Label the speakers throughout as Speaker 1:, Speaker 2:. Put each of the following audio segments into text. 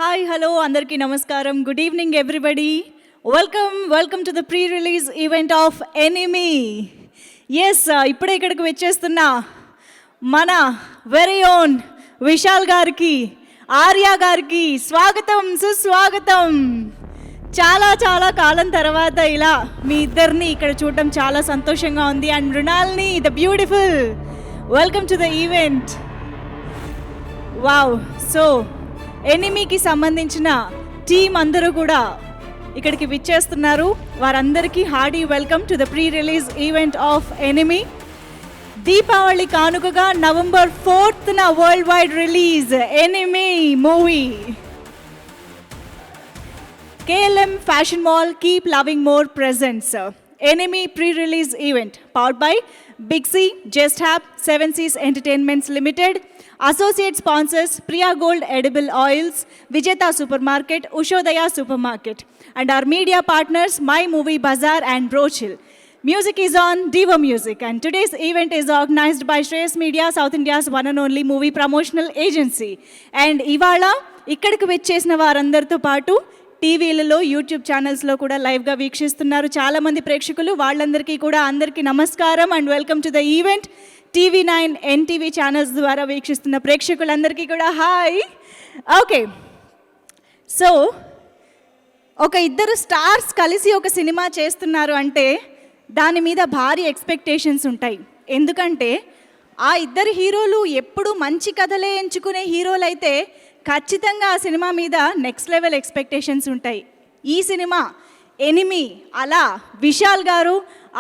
Speaker 1: Hi hello అందరికీ నమస్కారం. Good evening everybody. Welcome to the pre release event of enemy. Yes, ఇప్పుడే ఇక్కడికి వచ్చేస్తున్న మన వెరీ ఓన్ విశాల్ గారికి, ఆర్య గారికి స్వాగతం, సుస్వాగతం. చాలా కాలం తర్వాత ఇలా మీ ఇద్దరిని ఇక్కడ చూడటం చాలా సంతోషంగా ఉంది. And Mrunalini the beautiful, welcome to the event. Wow. So ఎనిమీకి సంబంధించిన టీం అందరూ కూడా ఇక్కడికి విచ్చేస్తున్నారు. వారందరికీ hearty welcome to the pre release event of enemy. Deepavali కానుకగా November 4th world wide release enemy movie. KLM Fashion Mall Keep Loving More presents Enemy pre-release event powered by Big C, Just Hab, Seven Seas Entertainments Limited. Associate sponsors Priya Gold Edible Oils, Vijeta Supermarket, Ushodaya Supermarket, and our media partners My Movie Bazaar and Brochill. Music is on Diva Music, and today's event is organized by Shreyas Media, South India's one and only movie promotional agency. And ఇవాళ ఇక్కడికి వచ్చేసిన వారందరితో పాటు టీవీలలో, YouTube ఛానల్స్లో కూడా లైవ్గా వీక్షిస్తున్నారు చాలామంది ప్రేక్షకులు. వాళ్ళందరికీ కూడా అందరికీ నమస్కారం and welcome to the event. TV9, NTV channels ద్వారా వీక్షిస్తున్న ప్రేక్షకులందరికీ కూడా హాయ్. ఓకే, సో ఒక ఇద్దరు స్టార్స్ కలిసి ఒక సినిమా చేస్తున్నారు అంటే దాని మీద భారీ ఎక్స్పెక్టేషన్స్ ఉంటాయి. ఎందుకంటే ఆ ఇద్దరు హీరోలు ఎప్పుడు మంచి కథలే ఎంచుకునే హీరోలు అయితే ఖచ్చితంగా ఆ సినిమా మీద నెక్స్ట్ లెవెల్ ఎక్స్పెక్టేషన్స్ ఉంటాయి. ఈ సినిమా ఎనిమీ అలా విశాల్ గారు,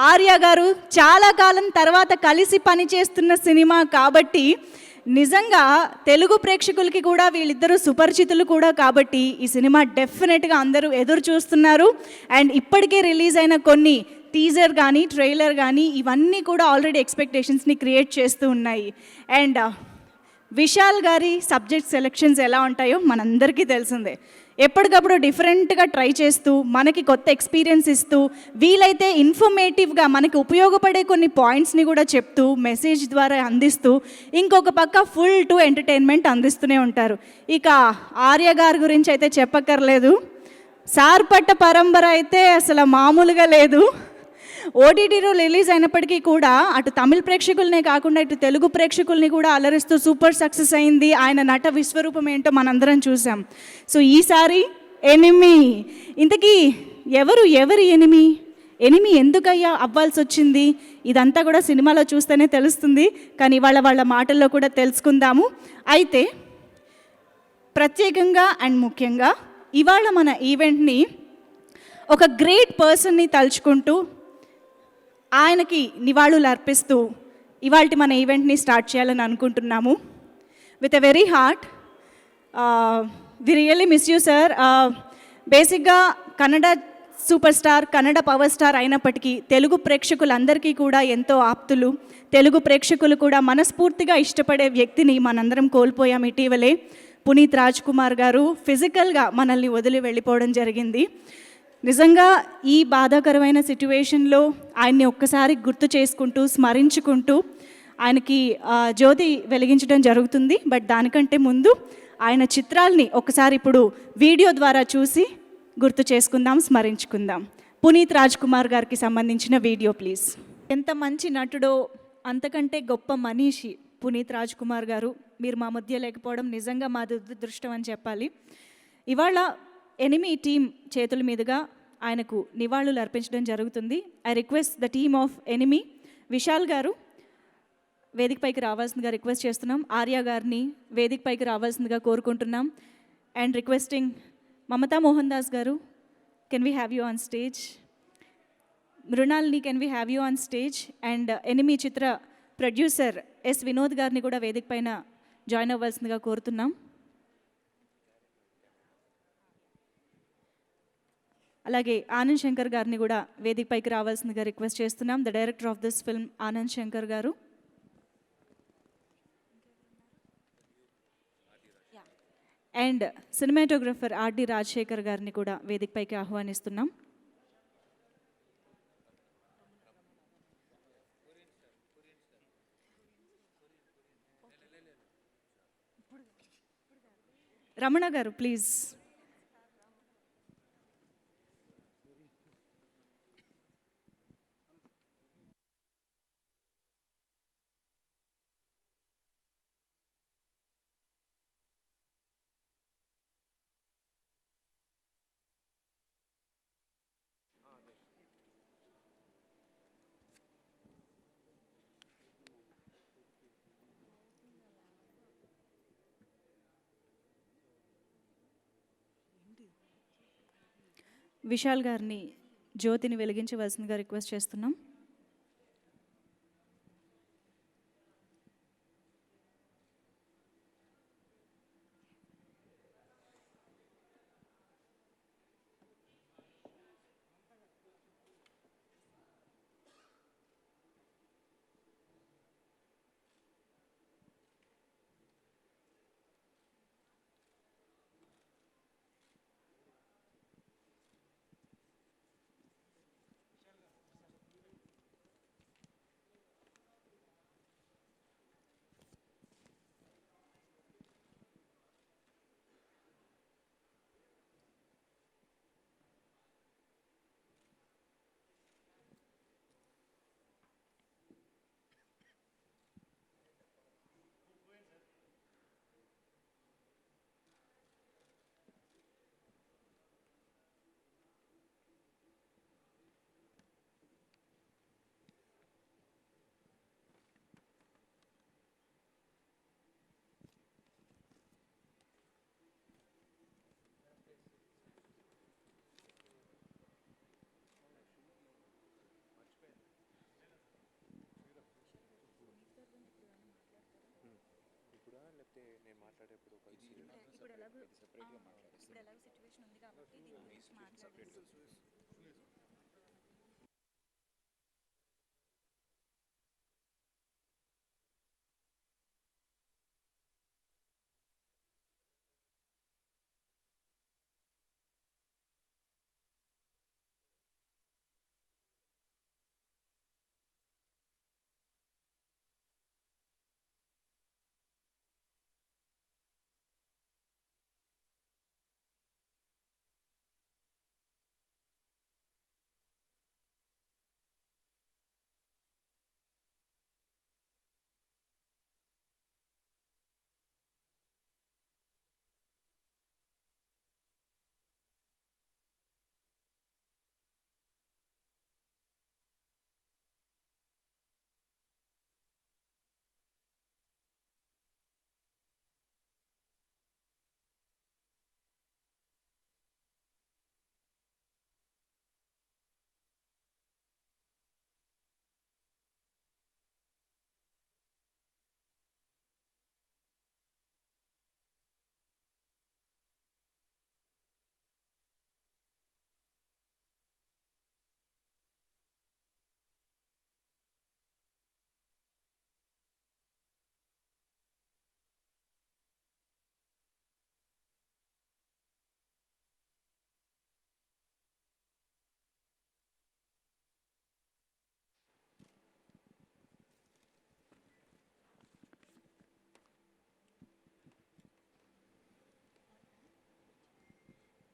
Speaker 1: ఆర్య గారు చాలా కాలం తర్వాత కలిసి పనిచేస్తున్న సినిమా కాబట్టి నిజంగా తెలుగు ప్రేక్షకులకి కూడా వీళ్ళిద్దరూ సుపరిచితులు కూడా కాబట్టి ఈ సినిమా డెఫినెట్గా అందరూ ఎదురు చూస్తున్నారు. అండ్ ఇప్పటికే రిలీజ్ అయిన కొన్ని టీజర్ కానీ ట్రైలర్ కానీ ఇవన్నీ కూడా ఆల్రెడీ ఎక్స్పెక్టేషన్స్ని క్రియేట్ చేస్తూ ఉన్నాయి. అండ్ విశాల్ గారి సబ్జెక్ట్ సెలెక్షన్స్ ఎలా ఉంటాయో మనందరికీ తెలిసిందే. ఎప్పటికప్పుడు డిఫరెంట్గా ట్రై చేస్తూ మనకి కొత్త ఎక్స్పీరియన్స్ ఇస్తూ వీలైతే ఇన్ఫర్మేటివ్గా మనకి ఉపయోగపడే కొన్ని పాయింట్స్ని కూడా చెప్తూ మెసేజ్ ద్వారా అందిస్తూ ఇంకొక పక్క ఫుల్ టు ఎంటర్టైన్మెంట్ అందిస్తూనే ఉంటారు. ఇక ఆర్య గారి గురించి అయితే చెప్పక్కర్లేదు. సార్పట్ట పరంపర అయితే అసలు మామూలుగా లేదు. ఓటీటీలో రిలీజ్ అయినప్పటికీ కూడా అటు తమిళ ప్రేక్షకులనే కాకుండా ఇటు తెలుగు ప్రేక్షకుల్ని కూడా అలరిస్తూ సూపర్ సక్సెస్ అయింది. ఆయన నట విశ్వరూపం ఏంటో మనందరం చూసాం. సో ఈసారి ఎనిమీ, ఇంతకీ ఎవరి ఎనిమీ ఎందుకయ్యా అవ్వాల్సి వచ్చింది ఇదంతా కూడా సినిమాలో చూస్తేనే తెలుస్తుంది. కానీ వాళ్ళ మాటల్లో కూడా తెలుసుకుందాము. అయితే ప్రత్యేకంగా అండ్ ముఖ్యంగా ఇవాళ మన ఈవెంట్ని ఒక గ్రేట్ పర్సన్ని తలుచుకుంటూ ఆయనకి నివాళులు అర్పిస్తూ ఇవాళ మన ఈవెంట్ని స్టార్ట్ చేయాలని అనుకుంటున్నాము. With a very heart, we really miss you sir. బేసిక్గా Kannada super star, Kannada power star అయినప్పటికీ తెలుగు ప్రేక్షకులందరికీ కూడా ఎంతో ఆప్తులు. తెలుగు ప్రేక్షకులు కూడా మనస్ఫూర్తిగా ఇష్టపడే వ్యక్తిని మనందరం కోల్పోయాం ఇటీవలే. పునీత్ రాజ్ కుమార్ గారు ఫిజికల్గా మనల్ని వదిలి వెళ్ళిపోవడం జరిగింది. నిజంగా ఈ బాధాకరమైన సిట్యువేషన్లో ఆయన్ని ఒక్కసారి గుర్తు చేసుకుంటూ స్మరించుకుంటూ ఆయనకి జ్యోతి వెలిగించడం జరుగుతుంది. బట్ దానికంటే ముందు ఆయన చిత్రాల్ని ఒకసారి ఇప్పుడు వీడియో ద్వారా చూసి గుర్తు చేసుకుందాం, స్మరించుకుందాం. పునీత్ రాజ్ కుమార్ గారికి సంబంధించిన వీడియో ప్లీజ్. ఎంత మంచి నటుడో, అంతకంటే గొప్ప మనీషి పునీత్ రాజ్ కుమార్ గారు. మీరు మా మధ్య లేకపోవడం నిజంగా మా దురదృష్టం అని చెప్పాలి. ఇవాళ ఎనిమీ టీమ్ చేతుల మీదుగా ఆయనకు నివాళులు అర్పించడం జరుగుతుంది. I request the team of enemy. Vishal గారు వేదిక పైకి రావాల్సిందిగా రిక్వెస్ట్ చేస్తున్నాం. ఆర్య గారిని వేదిక పైకి రావాల్సిందిగా కోరుకుంటున్నాం. And requesting Mamta Mohan Das garu, can we have you on stage. మృణాల్ని can we have you on stage. And enemy చిత్ర ప్రొడ్యూసర్ ఎస్ వినోద్ గారిని కూడా వేదిక పైన జాయిన్ అవ్వాల్సిందిగా కోరుతున్నాం. అలాగే ఆనంద్ శంకర్ గారిని కూడా వేదిక పైకి రావాల్సిందిగా రిక్వెస్ట్ చేస్తున్నాం. The director of this film Anand Shankar garu. And cinematographer RD Rajasekhar గారిని కూడా వేదిక పైకి ఆహ్వానిస్తున్నాం. రమణ గారు ప్లీజ్. విశాల్ గారిని జ్యోతిని వెలిగించవలసిందిగా రిక్వెస్ట్ చేస్తున్నాం.
Speaker 2: లేకపోతే నేను మాట్లాడేప్పుడు
Speaker 3: ఇప్పుడు ఎలాగో సిచ్యువేషన్ ఉంది కాబట్టి దీని గురించి మాట్లాడేసి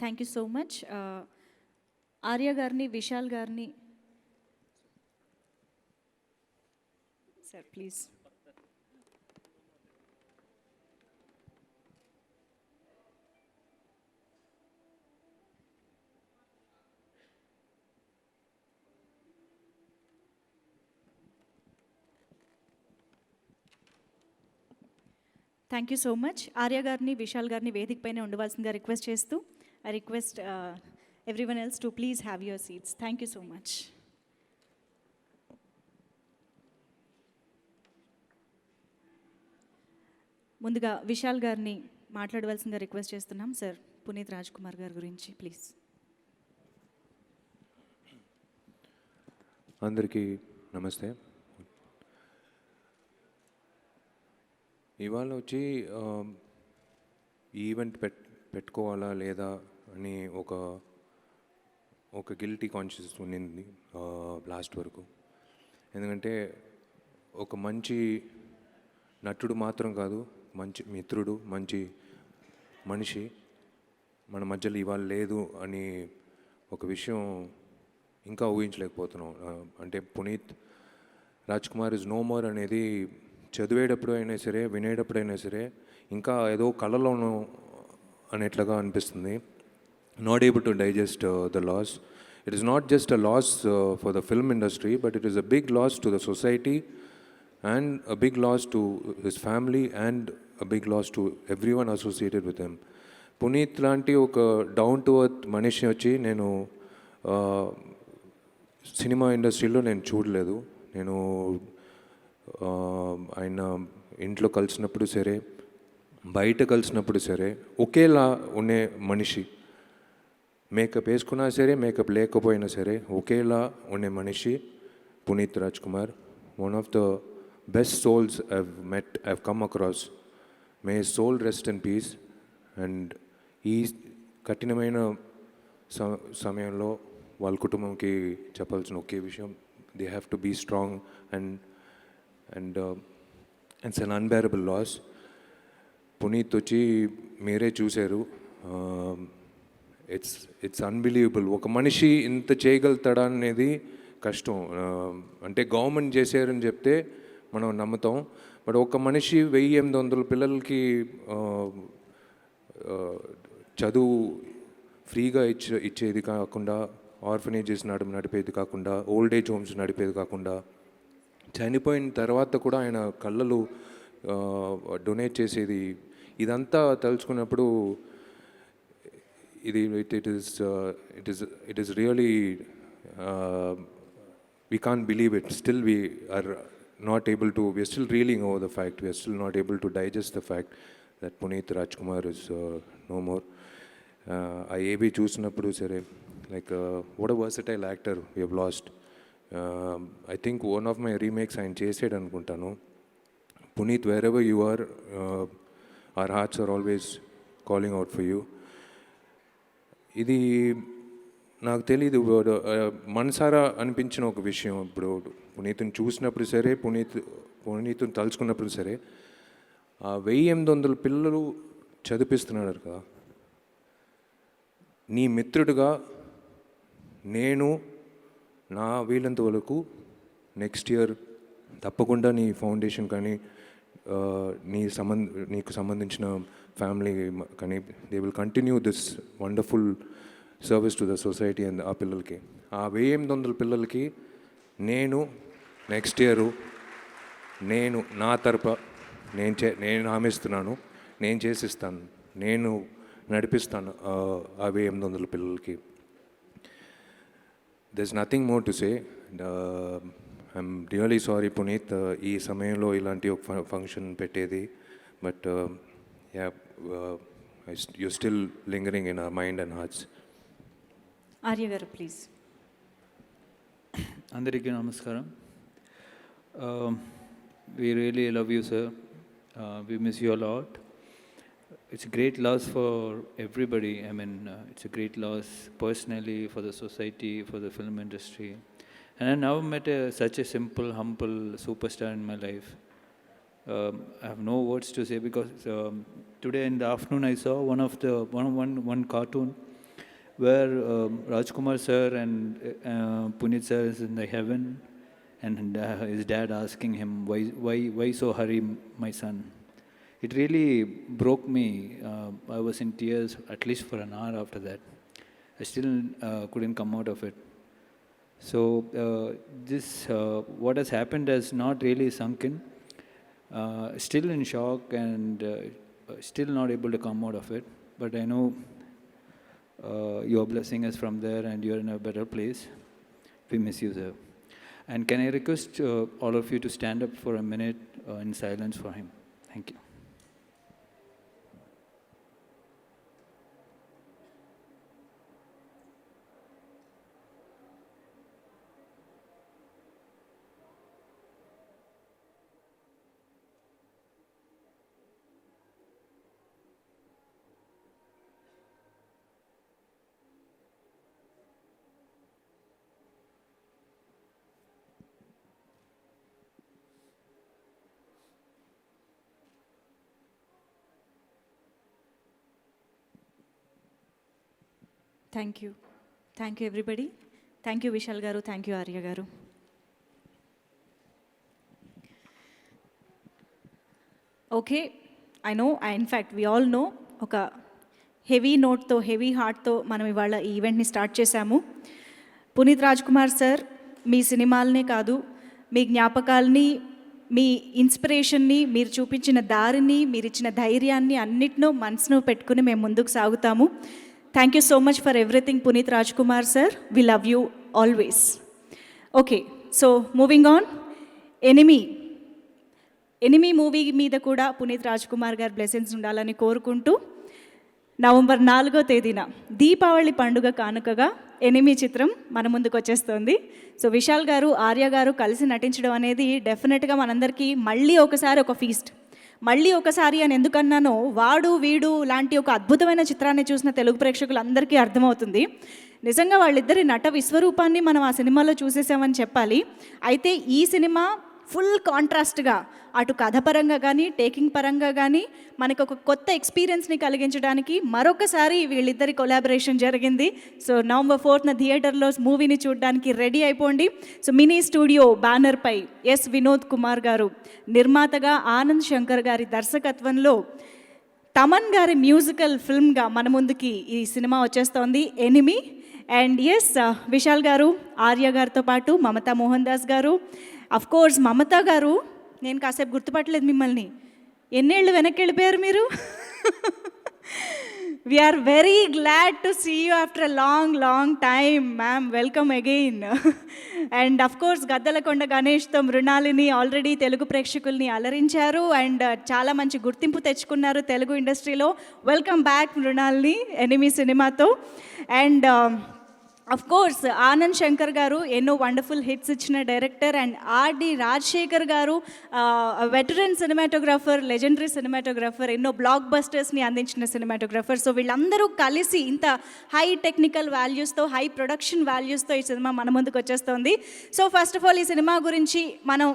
Speaker 1: thank you so much. Arya గారిని, విశాల్ గారిని sir please. Thank you so much. Arya గారిని, విశాల్ గారిని వేదిక పైన ఉండవలసిందిగా రిక్వెస్ట్ చేస్తూ I request everyone else to please have your seats. Thank you so much. ముందుగా విశాల్ గారిని మాట్లాడవలసిందిగా రిక్వెస్ట్ చేస్తున్నాం. సార్ పునీత్ రాజ్ కుమార్ గారి గురించి ప్లీజ్.
Speaker 2: అందరికీ నమస్తే. ఇవాళ వచ్చి ఈవెంట్ పెట్టుకోవాలా లేదా అని ఒక గిల్టీ కాన్షియస్ ఉండింది లాస్ట్ వరకు. ఎందుకంటే ఒక మంచి నటుడు మాత్రం కాదు, మంచి మిత్రుడు, మంచి మనిషి మన మధ్యలో ఇవాళ లేదు అని ఒక విషయం ఇంకా ఊహించలేకపోతున్నాం. అంటే Puneeth Raj Kumar is no more అనేది చదివేటప్పుడు అయినా సరే, వినేటప్పుడైనా సరే ఇంకా ఏదో కళలోనూ అనేట్లుగా అనిపిస్తుంది. Not able to digest the loss. It is not just a loss for the film industry, but it is a big loss to the society and a big loss to his family and a big loss to everyone associated with him. Puneeth లాంటి ఒక down to earth మనిషి వచ్చి నేను cinema ఇండస్ట్రీలో నేను చూడలేదు. నేను ఆయన ఇంట్లో కలిసినప్పుడు సరే, బయట కలిసినప్పుడు సరే ఒకేలా ఉండే మనిషి. మేకప్ వేసుకున్నా సరే, మేకప్ లేకపోయినా సరే ఒకేలా ఉండే మనిషి Puneeth Raj Kumar. One of the best souls I've come across. May soul rest in peace. And ఈ కఠినమైన సమయంలో వాళ్ళ కుటుంబంకి చెప్పాల్సిన ఒకే విషయం, they have to be strong and it's un unbearable loss. Puneeth వచ్చి మీరే చూశారు. It's unbelievable. ఒక మనిషి ఇంత చేయగలుగుతాడా అనేది కష్టం. అంటే గవర్నమెంట్ చేశారని చెప్తే మనం నమ్ముతాం. బట్ ఒక మనిషి 1800 పిల్లలకి చదువు ఫ్రీగా ఇచ్చేది కాకుండా, ఆర్ఫనేజెస్ నడిపేది కాకుండా, ఓల్డ్ ఏజ్ హోమ్స్ నడిపేది కాకుండా, చనిపోయిన తర్వాత కూడా ఆయన కళ్ళలు డొనేట్ చేసేది, ఇదంతా తలుచుకున్నప్పుడు it is really we can't believe it. Still we are still reeling over the fact. We are still not able to digest the fact that Puneeth Rajkumar is no more. I AB చూసినప్పుడు సరే, like what a versatile actor we have lost. I think one of my remakes ఆయన చేసాడు అనుకుంటాను. Puneeth, wherever you are, our hearts are always calling out for you. ఇది నాకు తెలీదు, మనసారా అనిపించిన ఒక విషయం. ఇప్పుడు పునీత్ని చూసినప్పుడు సరే, పునీత్ని తలుచుకున్నప్పుడు సరే, 1800 పిల్లలు చదివిస్తున్నాడు కదా. నీ మిత్రుడిగా నేను నా వీలంత వరకు నెక్స్ట్ ఇయర్ తప్పకుండా నీ ఫౌండేషన్ కానీ నీకు సంబంధించిన ఫ్యామిలీ కానీ they will continue this wonderful service to the society and ఆ పిల్లలకి, ఆ 1800 పిల్లలకి నేను నెక్స్ట్ ఇయరు నేను నా తరపు నేను హామీస్తున్నాను, నేను చేసిస్తాను, నేను నడిపిస్తాను ఆ 1800 పిల్లలకి. there's nothing more to say. I'm really sorry Puneeth, ఈ సమయంలో ఇలాంటి ఒక ఫంక్షన్ పెట్టేది. But yeah, you're still lingering in our mind and hearts.
Speaker 1: Arya garu, please.
Speaker 4: అందరికీ నమస్కారం. We really love you, sir. We miss you a lot. It's a great loss for everybody. I mean, it's a great loss personally, for the society, for the film industry. And I never met such a simple, humble superstar in my life. I have no words to say because today in the afternoon I saw one cartoon where Rajkumar sir and Puneeth sir is in the heaven, and his dad asking him, why so hurry, my son? It really broke me. I was in tears at least for an hour after that. I still couldn't come out of it. So this what has happened has not really sunk in. Still in shock and still not able to come out of it. But I know you're blessing us from there and you're in a better place. We miss you, sir. And can I request all of you to stand up for a minute in silence for him? Thank you.
Speaker 1: Thank you everybody. Thank you Vishal garu, thank you Arya garu. Okay, I know, in fact we all know, ఒక heavy నోట్తో, heavy హార్ట్తో మనం ఇవాళ ఈ ఈవెంట్ని start చేశాము. Puneeth Raj Kumar sir, మీ సినిమాలనే కాదు, మీ జ్ఞాపకాలని, మీ ఇన్స్పిరేషన్ని, మీరు చూపించిన దారిని, మీరు ఇచ్చిన ధైర్యాన్ని అన్నిటినో మనసును పెట్టుకుని మేము ముందుకు సాగుతాము. Thank you so much for everything Puneeth Raj Kumar sir. We love you always. Okay, so moving on. Enemy movie మీద కూడా పునీత్ రాజ్ కుమార్ గారి బ్లెస్సింగ్స్ ఉండాలని కోరుకుంటూ, నవంబర్ 4వ తేదీన దీపావళి పండుగ కానుకగా ఎనిమీ చిత్రం మన ముందుకు వచ్చేస్తుంది. సో విశాల్ గారు, ఆర్య గారు కలిసి నటించడం అనేది డెఫినెట్గా మనందరికీ మళ్ళీ ఒకసారి ఒక ఫీస్ట్. మళ్ళీ ఒకసారి అని ఎందుకన్నానో, వాడు వీడు లాంటి ఒక అద్భుతమైన చిత్రాన్ని చూసిన తెలుగు ప్రేక్షకులందరికీ అర్థమవుతుంది. నిజంగా వాళ్ళిద్దరి నట విశ్వరూపాన్ని మనం ఆ సినిమాలో చూసేసామని చెప్పాలి. అయితే ఈ సినిమా ఫుల్ కాంట్రాస్ట్గా అటు కథ పరంగా కానీ, టేకింగ్ పరంగా కానీ మనకు ఒక కొత్త ఎక్స్పీరియన్స్ని కలిగించడానికి మరొకసారి వీళ్ళిద్దరి కొలాబరేషన్ జరిగింది. సో నవంబర్ 4న థియేటర్లో మూవీని చూడడానికి రెడీ అయిపోండి. సో మినీ స్టూడియో బ్యానర్పై ఎస్ వినోద్ కుమార్ గారు, నిర్మాతగా ఆనంద్ శంకర్ గారి దర్శకత్వంలో తమన్ గారి మ్యూజికల్ ఫిల్మ్గా మన ముందుకి ఈ సినిమా వచ్చేస్తోంది, ఎనిమీ. అండ్ ఎస్, విశాల్ గారు, ఆర్య గారితో పాటు మమతా మోహన్ దాస్ గారు, అఫ్ కోర్స్ మమతా గారు, నేను కాసేపు గుర్తుపట్టలేదు మిమ్మల్ని, ఎన్నేళ్ళు వెనక్కి వెళ్ళిపోయారు మీరు. We are very glad to see you after a long time ma'am. Welcome again. And of course Gaddalakonda గణేష్తో మృణాలిని ఆల్రెడీ తెలుగు ప్రేక్షకుల్ని అలరించారు అండ్ చాలా మంచి గుర్తింపు తెచ్చుకున్నారు తెలుగు ఇండస్ట్రీలో. వెల్కమ్ బ్యాక్ మృణాలిని, ఎనిమీ సినిమాతో. And of course Anand Shankar garu ఎన్నో వండర్ఫుల్ హిట్స్ ఇచ్చిన director. And R D Rajasekhar garu veteran cinematographer, legendary cinematographer, ఎన్నో బ్లాక్ బస్టర్స్ని అందించిన సినిమాటోగ్రాఫర్. సో వీళ్ళందరూ కలిసి ఇంత హై టెక్నికల్ వాల్యూస్తో, హై ప్రొడక్షన్ వాల్యూస్తో ఈ సినిమా మన ముందుకు వచ్చేస్తుంది. సో ఫస్ట్ ఆఫ్ ఆల్ ఈ సినిమా గురించి మనం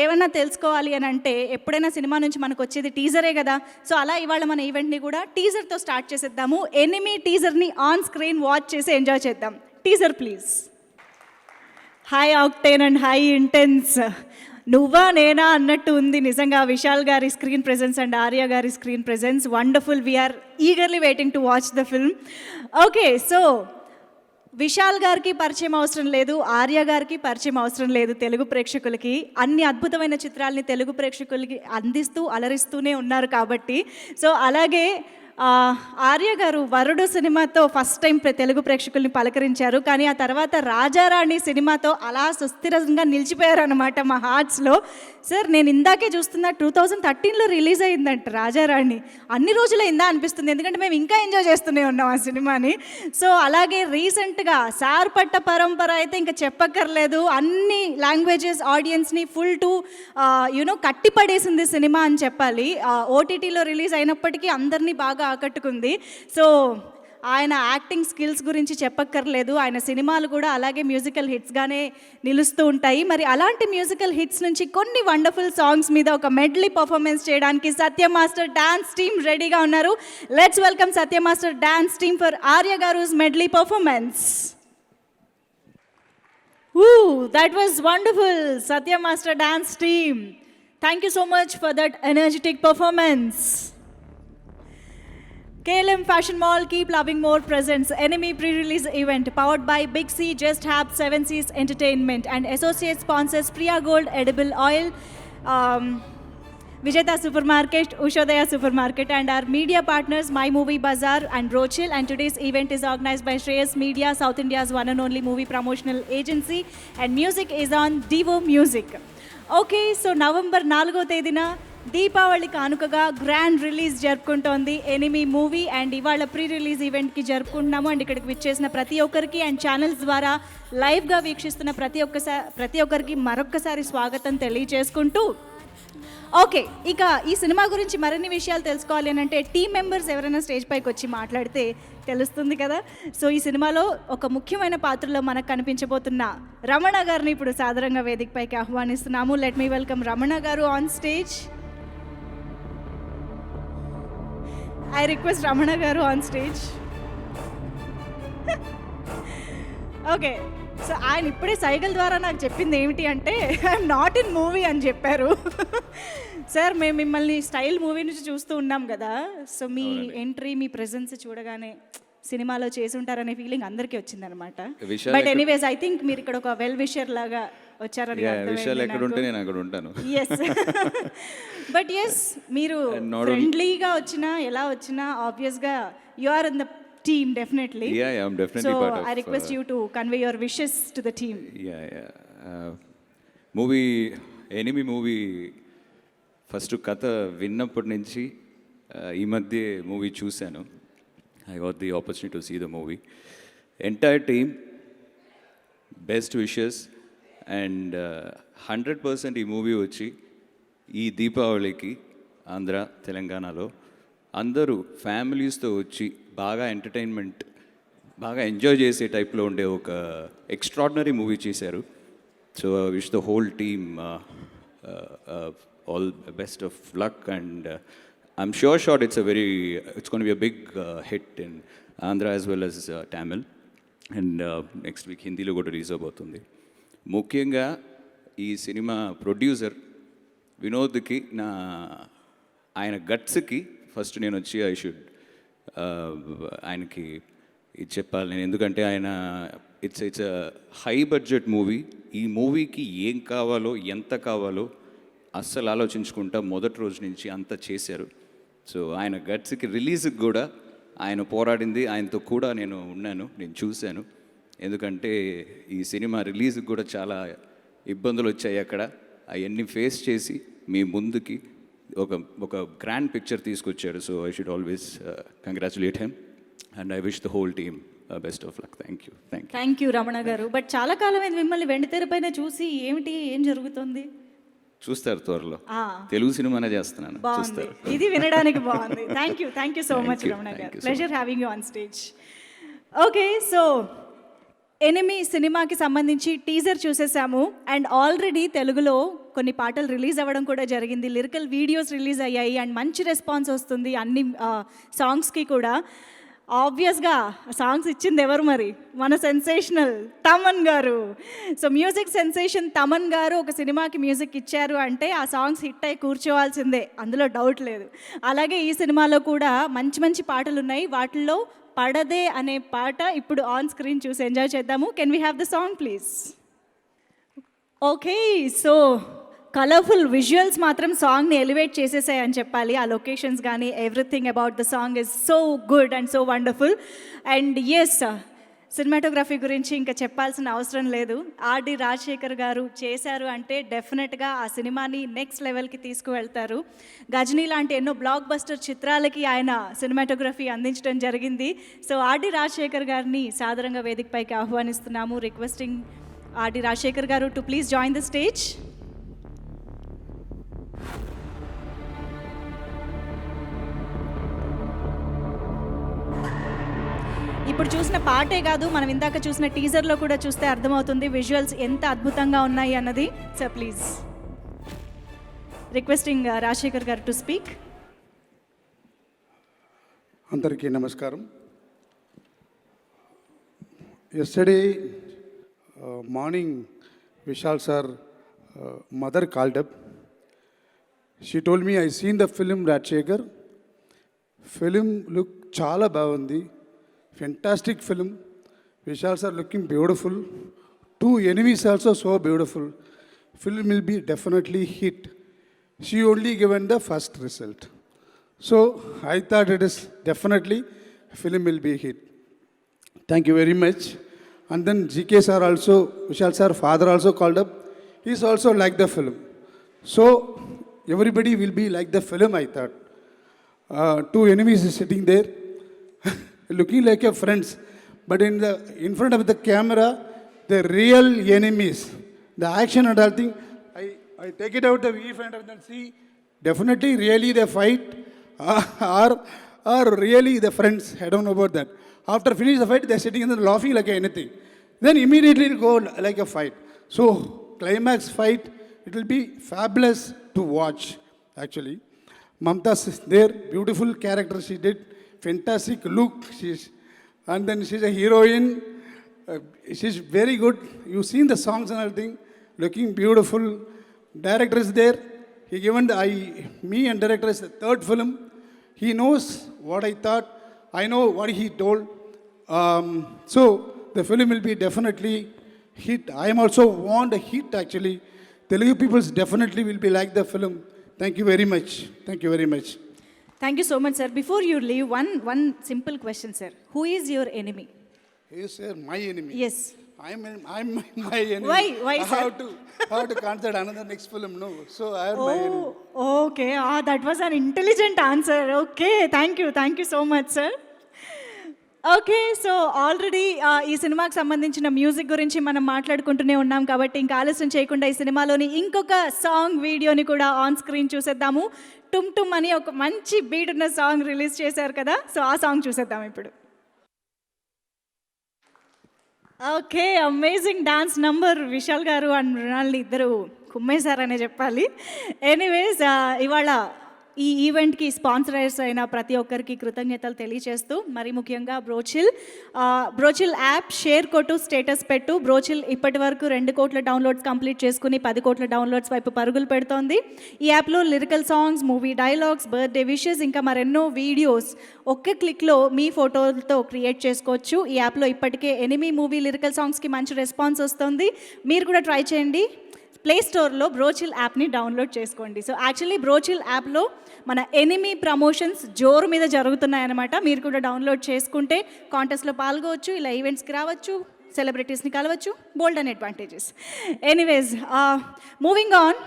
Speaker 1: ఏమన్నా తెలుసుకోవాలి అని అంటే, ఎప్పుడైనా సినిమా నుంచి మనకు వచ్చేది టీజరే కదా. సో అలా ఇవాళ మన ఈవెంట్ని కూడా టీజర్తో స్టార్ట్ చేసేద్దాము. ఎనిమీ టీజర్ని ఆన్ స్క్రీన్ వాచ్ చేసి ఎంజాయ్ చేద్దాం. Teaser please. High octane and high intense, నువ్వా నేనా అన్నట్టు ఉంది నిజంగా విశాల్ గారి స్క్రీన్ ప్రెజెన్స్ అండ్ ఆర్య గారి screen presence. Wonderful. We are eagerly waiting to watch the film. Okay, so Vishal గారికి పరిచయం అవసరం లేదు, ఆర్య గారికి పరిచయం అవసరం లేదు. తెలుగు ప్రేక్షకులకి అన్ని అద్భుతమైన చిత్రాలని తెలుగు ప్రేక్షకులకి అందిస్తూ అలరిస్తూనే ఉన్నారు కాబట్టి. సో అలాగే ఆర్య గారు వరుడు సినిమాతో ఫస్ట్ టైం తెలుగు ప్రేక్షకుల్ని పలకరించారు. కానీ ఆ తర్వాత రాజారాణి సినిమాతో అలా సుస్థిరంగా నిలిచిపోయారు అనమాట మా హార్ట్స్లో. సార్ నేను ఇందాకే చూస్తున్నా, 2013లో రిలీజ్ అయిందంట రాజారాణి. అన్ని రోజులైందా అనిపిస్తుంది, ఎందుకంటే మేము ఇంకా ఎంజాయ్ చేస్తూనే ఉన్నాం ఆ సినిమాని. సో అలాగే రీసెంట్గా సార్ పట్ట పరంపర అయితే ఇంకా చెప్పక్కర్లేదు. అన్ని లాంగ్వేజెస్ ఆడియన్స్ని ఫుల్ టు కట్టిపడేసింది సినిమా అని చెప్పాలి. ఓటీటీలో రిలీజ్ అయినప్పటికీ అందరినీ బాగా ఆకట్టుకుంది. సో ఆయన యాక్టింగ్ స్కిల్స్ గురించి చెప్పక్కర్లేదు. ఆయన సినిమాలు కూడా అలాగే మ్యూజికల్ హిట్స్గానే నిలుస్తూ ఉంటాయి. మరి అలాంటి మ్యూజికల్ హిట్స్ నుంచి కొన్ని వండర్ఫుల్ సాంగ్స్ మీద ఒక మెడ్లీ పర్ఫార్మెన్స్ చేయడానికి సత్య మాస్టర్ డాన్స్ టీమ్ రెడీగా ఉన్నారు. Let's welcome Satya master dance team for Arya గారు's medley performance. That was wonderful, Satya Master Dance Team. Thank you so much for that energetic performance. KLM Fashion Mall Keep Loving More presents Enemy pre-release event powered by Big C, Just Hab, 7 Seas Entertainment and associate sponsors Priya Gold Edible Oil, Vijayta Supermarket, Ushodaya Supermarket, and our media partners My Movie Bazaar and Rochil. And today's event is organized by Shreyas Media, South India's one and only movie promotional agency, and music is on Devo Music. Okay, so November 4వ తేదీన దీపావళి కానుకగా grand release జరుపుకుంటోంది enemy movie. And ఇవాళ pre release ఈవెంట్కి జరుపుకుంటున్నాము. And ఇక్కడికి విచ్చేసిన ప్రతి ఒక్కరికి అండ్ ఛానల్స్ ద్వారా లైవ్గా వీక్షిస్తున్న ప్రతి ఒక్కరికి మరొక్కసారి స్వాగతం తెలియజేసుకుంటూ, ఓకే, ఇక ఈ సినిమా గురించి మరిన్ని విషయాలు తెలుసుకోవాలి అని అంటే టీం మెంబర్స్ ఎవరైనా స్టేజ్ పైకి వచ్చి మాట్లాడితే తెలుస్తుంది కదా. సో ఈ సినిమాలో ఒక ముఖ్యమైన పాత్రలో మనకు కనిపించబోతున్న రమణ గారిని ఇప్పుడు సాదరంగా వేదిక పైకి ఆహ్వానిస్తున్నాము. లెట్ మీ వెల్కమ్ రమణ గారు on stage. I request Ramana garu on stage. Okay, so ఆయన ఇప్పుడే సైకిల్ ద్వారా నాకు చెప్పింది ఏమిటి అంటే ఐఎమ్ నాట్ ఇన్ మూవీ అని చెప్పారు. సార్ మేము మిమ్మల్ని స్టైల్ మూవీ నుంచి చూస్తూ ఉన్నాం కదా, సో మీ ఎంట్రీ మీ ప్రెజెన్స్ చూడగానే సినిమాలో చేసి ఉంటారనే ఫీలింగ్ అందరికీ వచ్చిందనమాట. బట్ ఎనీవేస్ ఐ థింక్ మీరు ఇక్కడ ఒక వెల్ విషర్ లాగా వచ్చారని
Speaker 5: విషయాలు ఎక్కడ ఉంటే నేను అక్కడ ఉంటాను.
Speaker 1: ఎస్, బట్ ఎస్ మీరు ఫ్రెండ్లీగా వచ్చినా ఎలా వచ్చినా ఆబ్వియస్గా you are in the team definitely.
Speaker 5: Yeah, I'm definitely
Speaker 1: so
Speaker 5: part of.
Speaker 1: I request you to convey your wishes to the team.
Speaker 5: Movie enemy movie first కథ విన్నప్పటి నుంచి ఈ మధ్య మూవీ చూశాను. I got the opportunity to see the movie. Entire team best wishes and 100% ఈ movie వచ్చి ఈ దీపావళికి ఆంధ్ర తెలంగాణలో అందరూ ఫ్యామిలీస్తో వచ్చి బాగా ఎంటర్టైన్మెంట్ బాగా ఎంజాయ్ చేసే టైప్లో ఉండే ఒక ఎక్స్ట్రాడినరీ మూవీ చేశారు. So I wish the whole team all best of luck and I'm sure it's going to be a big hit in Andhra as well as Tamil and next week హిందీలో కూడా release అవబోతుంది. ముఖ్యంగా ఈ cinema producer వినోద్కి ఆయన గట్స్కి first నేను వచ్చి I should ఆయనకి ఇది చెప్పాలి నేను, ఎందుకంటే ఆయన it's a high budget movie. ఈ మూవీకి ఏం కావాలో ఎంత కావాలో అస్సలు ఆలోచించుకుంటా మొదటి రోజు నుంచి అంతా చేశారు. సో ఆయన గట్స్కి రిలీజ్కి కూడా ఆయన పోరాడింది, ఆయనతో కూడా నేను ఉన్నాను, నేను చూశాను. ఎందుకంటే ఈ సినిమా రిలీజ్కి కూడా చాలా ఇబ్బందులు వచ్చాయి అక్కడ. అవన్నీ ఫేస్ చేసి మీ ముందుకి ఒక గ్రాండ్ పిక్చర్ తీసుకొచ్చాడు. So I should always congratulate him and I wish the whole team best of luck. Thank you
Speaker 1: Ramana గారు. బట్ చాలా కాలం అయింది మిమ్మల్ని వెండితెర పైన చూసి, ఏం జరుగుతుంది?
Speaker 5: చూస్తారు త్వరలో, తెలుగు సినిమానే చేస్తున్నాను,
Speaker 1: బాగుంది, ఇది వినడానికి బాగుంది. Thank you so much Ramana garu. Pleasure having you on stage. Okay, so enemy సినిమాకి సంబంధించి టీజర్ చూసేసాము అండ్ ఆల్రెడీ తెలుగులో కొన్ని పాటలు రిలీజ్ అవ్వడం కూడా జరిగింది, లిరికల్ వీడియోస్ రిలీజ్ అయ్యాయి అండ్ మంచి రెస్పాన్స్ వస్తుంది అన్ని సాంగ్స్కి కూడా. ఆబ్వియస్గా సాంగ్స్ ఇచ్చింది ఎవరు మరి? మన సెన్సేషనల్ తమన్ గారు. సో మ్యూజిక్ సెన్సేషన్ తమన్ గారు ఒక సినిమాకి మ్యూజిక్ ఇచ్చారు అంటే ఆ సాంగ్స్ హిట్ అయి కూర్చోవాల్సిందే, అందులో డౌట్ లేదు. అలాగే ఈ సినిమాలో కూడా మంచి పాటలు ఉన్నాయి, వాటిల్లో పడదే అనే పాట ఇప్పుడు ఆన్ స్క్రీన్ చూసి ఎంజాయ్ చేద్దాము. Can we have the song please? Okay, so colourful visuals మాత్రం సాంగ్ని ఎలివేట్ చేసేసాయని చెప్పాలి. ఆ లొకేషన్స్ కానీ everything about the song is so good and so wonderful. And yes, cinematography గురించి ఇంకా చెప్పాల్సిన అవసరం లేదు. ఆర్డి రాజశేఖర్ గారు చేశారు అంటే డెఫినెట్గా ఆ సినిమాని నెక్స్ట్ లెవెల్కి తీసుకువెళ్తారు. గజనీ లాంటి ఎన్నో బ్లాక్ బస్టర్ చిత్రాలకి ఆయన సినిమాటోగ్రఫీ అందించడం జరిగింది. సో ఆర్డి రాజశేఖర్ గారిని సాదరంగా వేదికపైకి ఆహ్వానిస్తున్నాము. రిక్వెస్టింగ్ ఆర్డి రాజశేఖర్ గారు to please join the stage. ఇప్పుడు చూసిన పాటే కాదు, మనం ఇందాక చూసిన టీజర్లో కూడా చూస్తే అర్థమవుతుంది విజువల్స్ ఎంత అద్భుతంగా ఉన్నాయి అన్నది. సో ప్లీజ్ రిక్వెస్టింగ్ రాజశేఖర్ గారు టు స్పీక్.
Speaker 6: అందరికీ నమస్కారం. Yesterday morning Vishal sir mother called up. She told me I seen the film Rajasekhar. Film look చాలా బాగుంది, fantastic film. Vishal sir looking beautiful. 2 enemies also so beautiful. Film will be definitely hit. She only given the first result. So I thought it is definitely film will be hit. Thank you very much. And then GK sir also, Vishal sir father also called up. He's also like the film. So everybody will be like the film, I thought. 2 enemies is sitting there. Looking like a friends, but in front of the camera, the real enemies, the action and all thing. I take it out the view front of them, see, definitely really the fight are really the friends. I don't know about that. After finish the fight, they're sitting and laughing like anything. Then immediately it go like a fight. So climax fight, it will be fabulous to watch. Actually, Mamta's there, beautiful character she did. Fantastic look. She's And then she's a heroine. She's very good. You've seen the songs and everything, looking beautiful. Director is there. He given me and director is the third film. He knows what I thought. I know what he told. So the film will be definitely hit. I am also want a hit actually. Telugu people definitely will be like the film. Thank you very much. Thank you very much.
Speaker 1: Thank you so much, sir. Before you leave, one simple question, sir. Who is your enemy?
Speaker 6: He is my enemy.
Speaker 1: Yes.
Speaker 6: I'm my enemy.
Speaker 1: Why,
Speaker 6: I
Speaker 1: sir?
Speaker 6: have to consider another next film. No, so I am my enemy.
Speaker 1: Oh, okay. That was an intelligent answer. Okay, thank you so much, sir. Okay so already ఈ సినిమాకి సంబంధించిన music గురించి మనం మాట్లాడుకుంటూనే ఉన్నాం కాబట్టి ఇంకా ఆలస్యం చేయకుండా ఈ సినిమాలోని ఇంకొక సాంగ్ వీడియోని కూడా ఆన్ స్క్రీన్ చూసేద్దాము. టుమ్ టుమ్ అని ఒక మంచి బీట్ ఉన్న సాంగ్ రిలీజ్ చేశారు కదా, సో ఆ సాంగ్ చూసేద్దాం ఇప్పుడు. Okay, amazing dance number. Vishal గారు అండ్ మృణాల్ని ఇద్దరు కుమ్మేశారనే చెప్పాలి. ఎనీవేస్, ఇవాళ ఈ ఈవెంట్కి స్పాన్సరర్స్ అయిన ప్రతి ఒక్కరికి కృతజ్ఞతలు తెలియజేస్తూ, మరి ముఖ్యంగా బ్రోచిల్ యాప్ షేర్ కొట్టు, స్టేటస్ పెట్టు. బ్రోచిల్ ఇప్పటి వరకు 2 కోట్ల డౌన్లోడ్స్ కంప్లీట్ చేసుకుని 10 కోట్ల డౌన్లోడ్స్ వైపు పరుగులు పెడుతోంది. ఈ యాప్లో lyrical songs, movie dialogues, birthday wishes, ఇంకా మరెన్నో వీడియోస్ ఒక్క క్లిక్లో మీ ఫోటోలతో క్రియేట్ చేసుకోవచ్చు. ఈ యాప్లో ఇప్పటికే 8 మూవీ లిరికల్ సాంగ్స్కి మంచి రెస్పాన్స్ వస్తుంది. మీరు కూడా ట్రై చేయండి. ప్లే స్టోర్లో బ్రోచిల్ యాప్ని డౌన్లోడ్ చేసుకోండి. సో యాక్చువల్లీ బ్రోచిల్ యాప్లో మన ఎనిమీ ప్రమోషన్స్ జోరు మీద జరుగుతున్నాయన్నమాట. మీరు కూడా డౌన్లోడ్ చేసుకుంటే కాంటెస్ట్లో పాల్గొవచ్చు, ఇలా ఈవెంట్స్కి రావచ్చు, సెలబ్రిటీస్ని కలవచ్చు, bold and advantages. Anyways, moving on.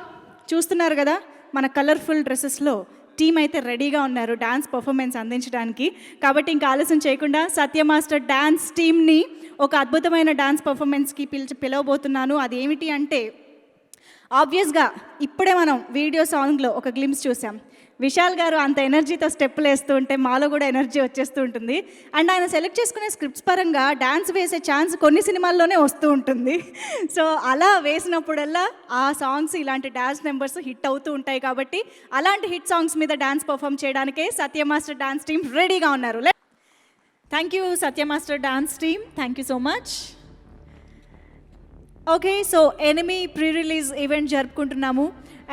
Speaker 1: చూస్తున్నారు కదా మన కలర్ఫుల్ డ్రెస్సెస్లో టీం అయితే రెడీగా ఉన్నారు డ్యాన్స్ పర్ఫార్మెన్స్ అందించడానికి. కాబట్టి ఇంకా ఆలస్యం చేయకుండా సత్య మాస్టర్ డ్యాన్స్ టీమ్ని ఒక అద్భుతమైన డ్యాన్స్ పర్ఫార్మెన్స్కి పిలవబోతున్నాను. అదేమిటి అంటే, ఆబ్వియస్గా ఇప్పుడే మనం వీడియో సాంగ్లో ఒక గ్లిమ్స్ చూసాం. విశాల్ గారు అంత ఎనర్జీతో స్టెప్పులు వేస్తూ ఉంటే మాలో కూడా ఎనర్జీ వచ్చేస్తూ ఉంటుంది. అండ్ ఆయన సెలెక్ట్ చేసుకునే స్క్రిప్ట్స్ పరంగా డ్యాన్స్ వేసే ఛాన్స్ కొన్ని సినిమాల్లోనే వస్తూ ఉంటుంది. సో అలా వేసినప్పుడల్లా ఆ సాంగ్స్, ఇలాంటి డ్యాన్స్ నెంబర్స్ హిట్ అవుతూ ఉంటాయి. కాబట్టి అలాంటి హిట్ సాంగ్స్ మీద డ్యాన్స్ పర్ఫామ్ చేయడానికే సత్య మాస్టర్ డ్యాన్స్ టీమ్ రెడీగా ఉన్నారు. Thank you Satya master dance team, thank you so much. Okay, so enemy pre release event జరుపుకుంటున్నాము.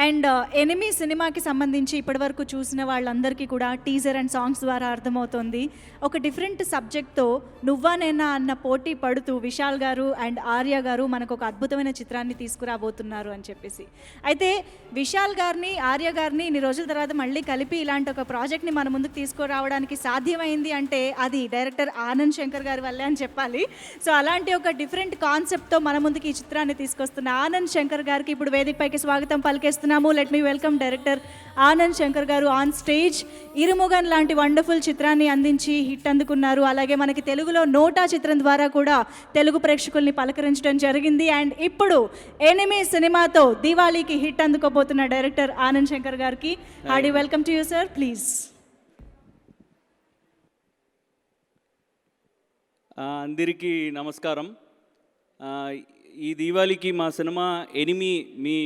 Speaker 1: అండ్ ఎనిమీ సినిమాకి సంబంధించి ఇప్పటివరకు చూసిన వాళ్ళందరికీ కూడా టీజర్ అండ్ సాంగ్స్ ద్వారా అర్థమవుతుంది. ఒక డిఫరెంట్ సబ్జెక్ట్తో నువ్వా నేనా అన్న పోటీ పడుతూ విశాల్ గారు అండ్ ఆర్య గారు మనకు ఒక అద్భుతమైన చిత్రాన్ని తీసుకురాబోతున్నారు అని చెప్పేసి. అయితే విశాల్ గారిని, ఆర్య గారిని ఇన్ని రోజుల తర్వాత మళ్ళీ కలిపి ఇలాంటి ఒక ప్రాజెక్ట్ని మన ముందుకు తీసుకురావడానికి సాధ్యమైంది అంటే అది డైరెక్టర్ ఆనంద్ శంకర్ గారి వల్లే అని చెప్పాలి. సో అలాంటి ఒక డిఫరెంట్ కాన్సెప్ట్తో మన ముందుకు ఈ చిత్రాన్ని తీసుకొస్తున్న ఆనంద్ శంకర్ గారికి ఇప్పుడు వేదికపైకి స్వాగతం పలికేస్తున్నాము. Let me welcome director Anand Shankar garu on stage. Irumugan లాంటి వండర్ఫుల్ చిత్రాన్ని అందించి హిట్ అందుకున్నారు. అలాగే మనకి తెలుగులో నోటా చిత్రం ద్వారా కూడా తెలుగు ప్రేక్షకుల్ని పలకరించడం జరిగింది. అండ్ ఇప్పుడు ఎనిమీ సినిమాతో దివాళీకి హిట్ అందుకోబోతున్న డైరెక్టర్ ఆనంద్ శంకర్ గారికి Hardy welcome to you sir, please.
Speaker 7: అందరికీ నమస్కారం. ఈ దీవాళికి మా సినిమా ఎనిమీ మీ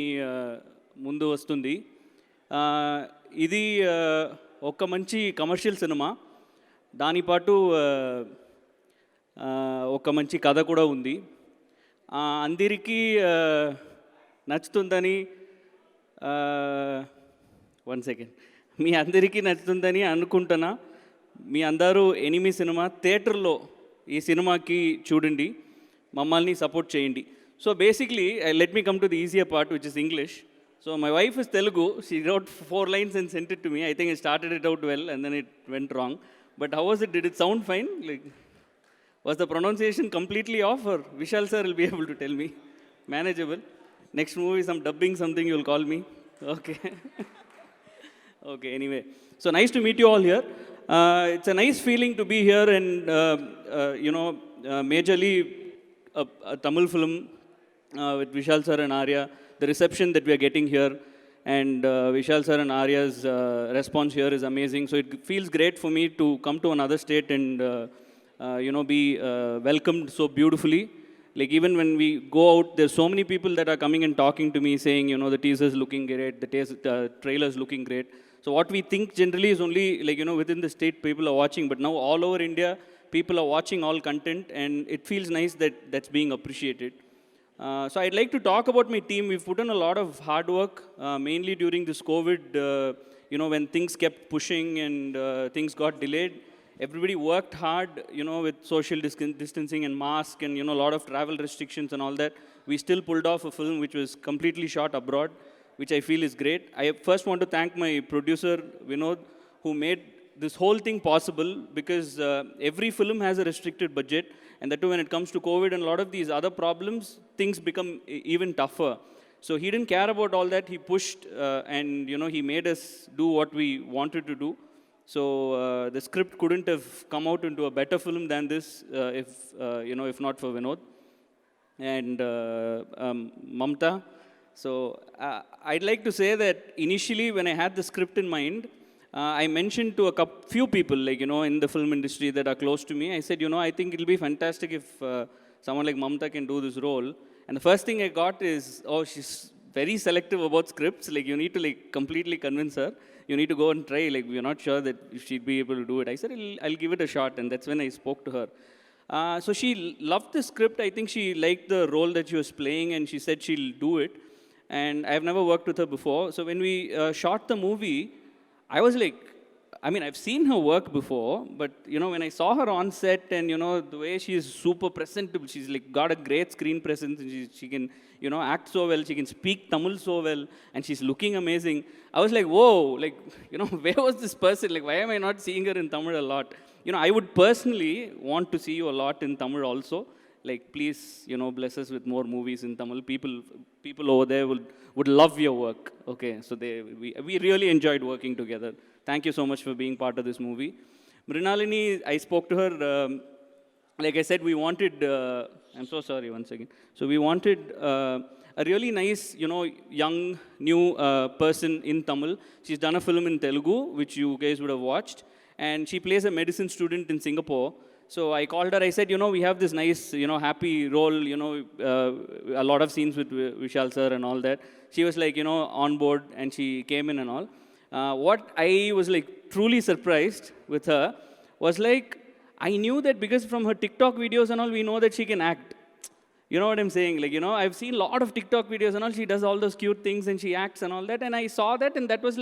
Speaker 7: ముందు వస్తుంది. ఇది ఒక మంచి కమర్షియల్ సినిమా, దానిపాటు ఒక మంచి కథ కూడా ఉంది. అందరికీ నచ్చుతుందని మీ అందరికీ నచ్చుతుందని అనుకుంటున్నా. మీ అందరూ ఎనిమీ సినిమా థియేటర్లో ఈ సినిమాకి చూడండి, మమ్మల్ని సపోర్ట్ చేయండి. So basically let me come to the easier part, which is English. So my wife is Telugu. She wrote 4 lines and sent it to me. I think I started it out well and then it went wrong. But how was it? Did it sound fine? Like, was the pronunciation completely off, or Vishal sir will be able to tell me? Manageable. Next movie, some dubbing, something you'll call me. Okay. Okay, anyway. So nice to meet you all here. It's a nice feeling to be here and, majorly a Tamil film with Vishal sir and Arya. The reception that we are getting here and Vishal sir and Arya's response here is amazing. So it feels great for me to come to another state and, be welcomed so beautifully. Like even when we go out, there's so many people that are coming and talking to me saying, the teaser's looking great, the trailer's looking great. So what we think generally is only like, within the state people are watching, but now all over India, people are watching all content, and it feels nice that that's being appreciated. So I'd like to talk about my team. We've put in a lot of hard work, mainly during this COVID, when things kept pushing and things got delayed. Everybody worked hard, with social distancing and mask and, a lot of travel restrictions and all that. We still pulled off a film which was completely shot abroad, which I feel is great. I first want to thank my producer, Vinod, who made this whole thing possible, because every film has a restricted budget, and that too when it comes to COVID and a lot of these other problems, things become even tougher. So he didn't care about all that. He pushed and he made us do what we wanted to do. So the script couldn't have come out into a better film than this if not for Vinod and Mamta. So I'd like to say that initially when I had the script in mind, I mentioned to few people in the film industry that are close to me. I said, I think it'll be fantastic if someone like Mamta can do this role. And the first thing I got is, oh, she's very selective about scripts. You need to completely convince her. You need to go and try. We're not sure that she'd be able to do it. I said, I'll give it a shot. And that's when I spoke to her. So she loved the script. I think she liked the role that she was playing, and she said she'll do it. And I've never worked with her before. So when we shot the movie, I was like, I've seen her work before, but, when I saw her on set and, the way she is super presentable, she's got a great screen presence, and she can, act so well, she can speak Tamil so well, and she's looking amazing. I was like, whoa, where was this person? Why am I not seeing her in Tamil a lot? I would personally want to see you a lot in Tamil also. Please, bless us with more movies in Tamil. People over there would love your work. Okay, so we really enjoyed working together. Thank you so much for being part of this movie. Mrinalini, I spoke to her, like I said, we wanted, I'm so sorry, once again. So we wanted a really nice, young, new person in Tamil. She's done a film in Telugu, which you guys would have watched. And she plays a medicine student in Singapore. So I called her, I said, we have this nice, happy role, a lot of scenes with Vishal sir and all that. She was on board, and she came in and all. What I was truly surprised with her was I knew that because from her TikTok videos and all, we know that she can act. You know what I'm saying? I've seen a lot of TikTok videos and all, she does all those cute things and she acts and all that. And I saw that, and that was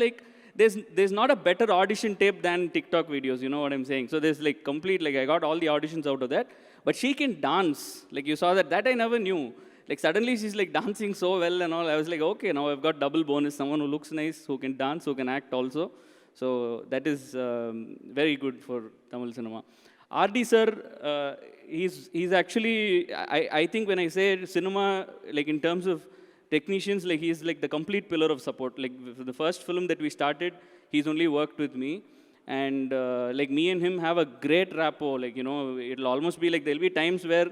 Speaker 7: there's not a better audition tape than TikTok videos, you know what I'm saying? So there's complete, I got all the auditions out of that. But she can dance. You saw that I never knew. Suddenly she's dancing so well and all. I was okay, now I've got double bonus. Someone who looks nice, who can dance, who can act also. So that is very good for Tamil cinema. RD sir, he's actually, I think when I say cinema, in terms of technicians, he's the complete pillar of support. The first film that we started, he's only worked with me. And me and him have a great rapport. It'll almost be there'll be times where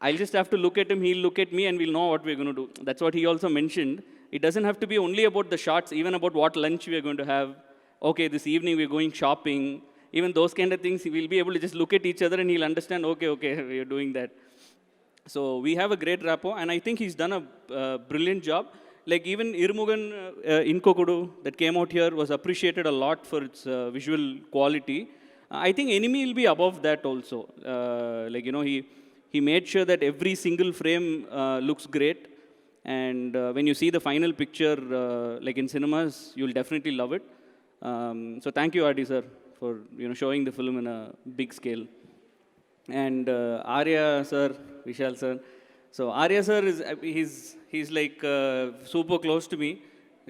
Speaker 7: I'll just have to look at him, he'll look at me, and we'll know what we're going to do. That's what he also mentioned. It doesn't have to be only about the shots, even about what lunch we're going to have. Okay, this evening we're going shopping. Even those kind of things, we'll be able to just look at each other and he'll understand, okay, we're doing that. So we have a great rapport, and I think he's done a brilliant job. Even Irumugan Inkokudu that came out here was appreciated a lot for its visual quality. I think Enemy will be above that also. He made sure that every single frame looks great. And when you see the final picture, in cinemas, you'll definitely love it. So thank you, RD sir, for showing the film in a big scale. And Arya sir, Vishal sir. So Arya sir he's super close to me,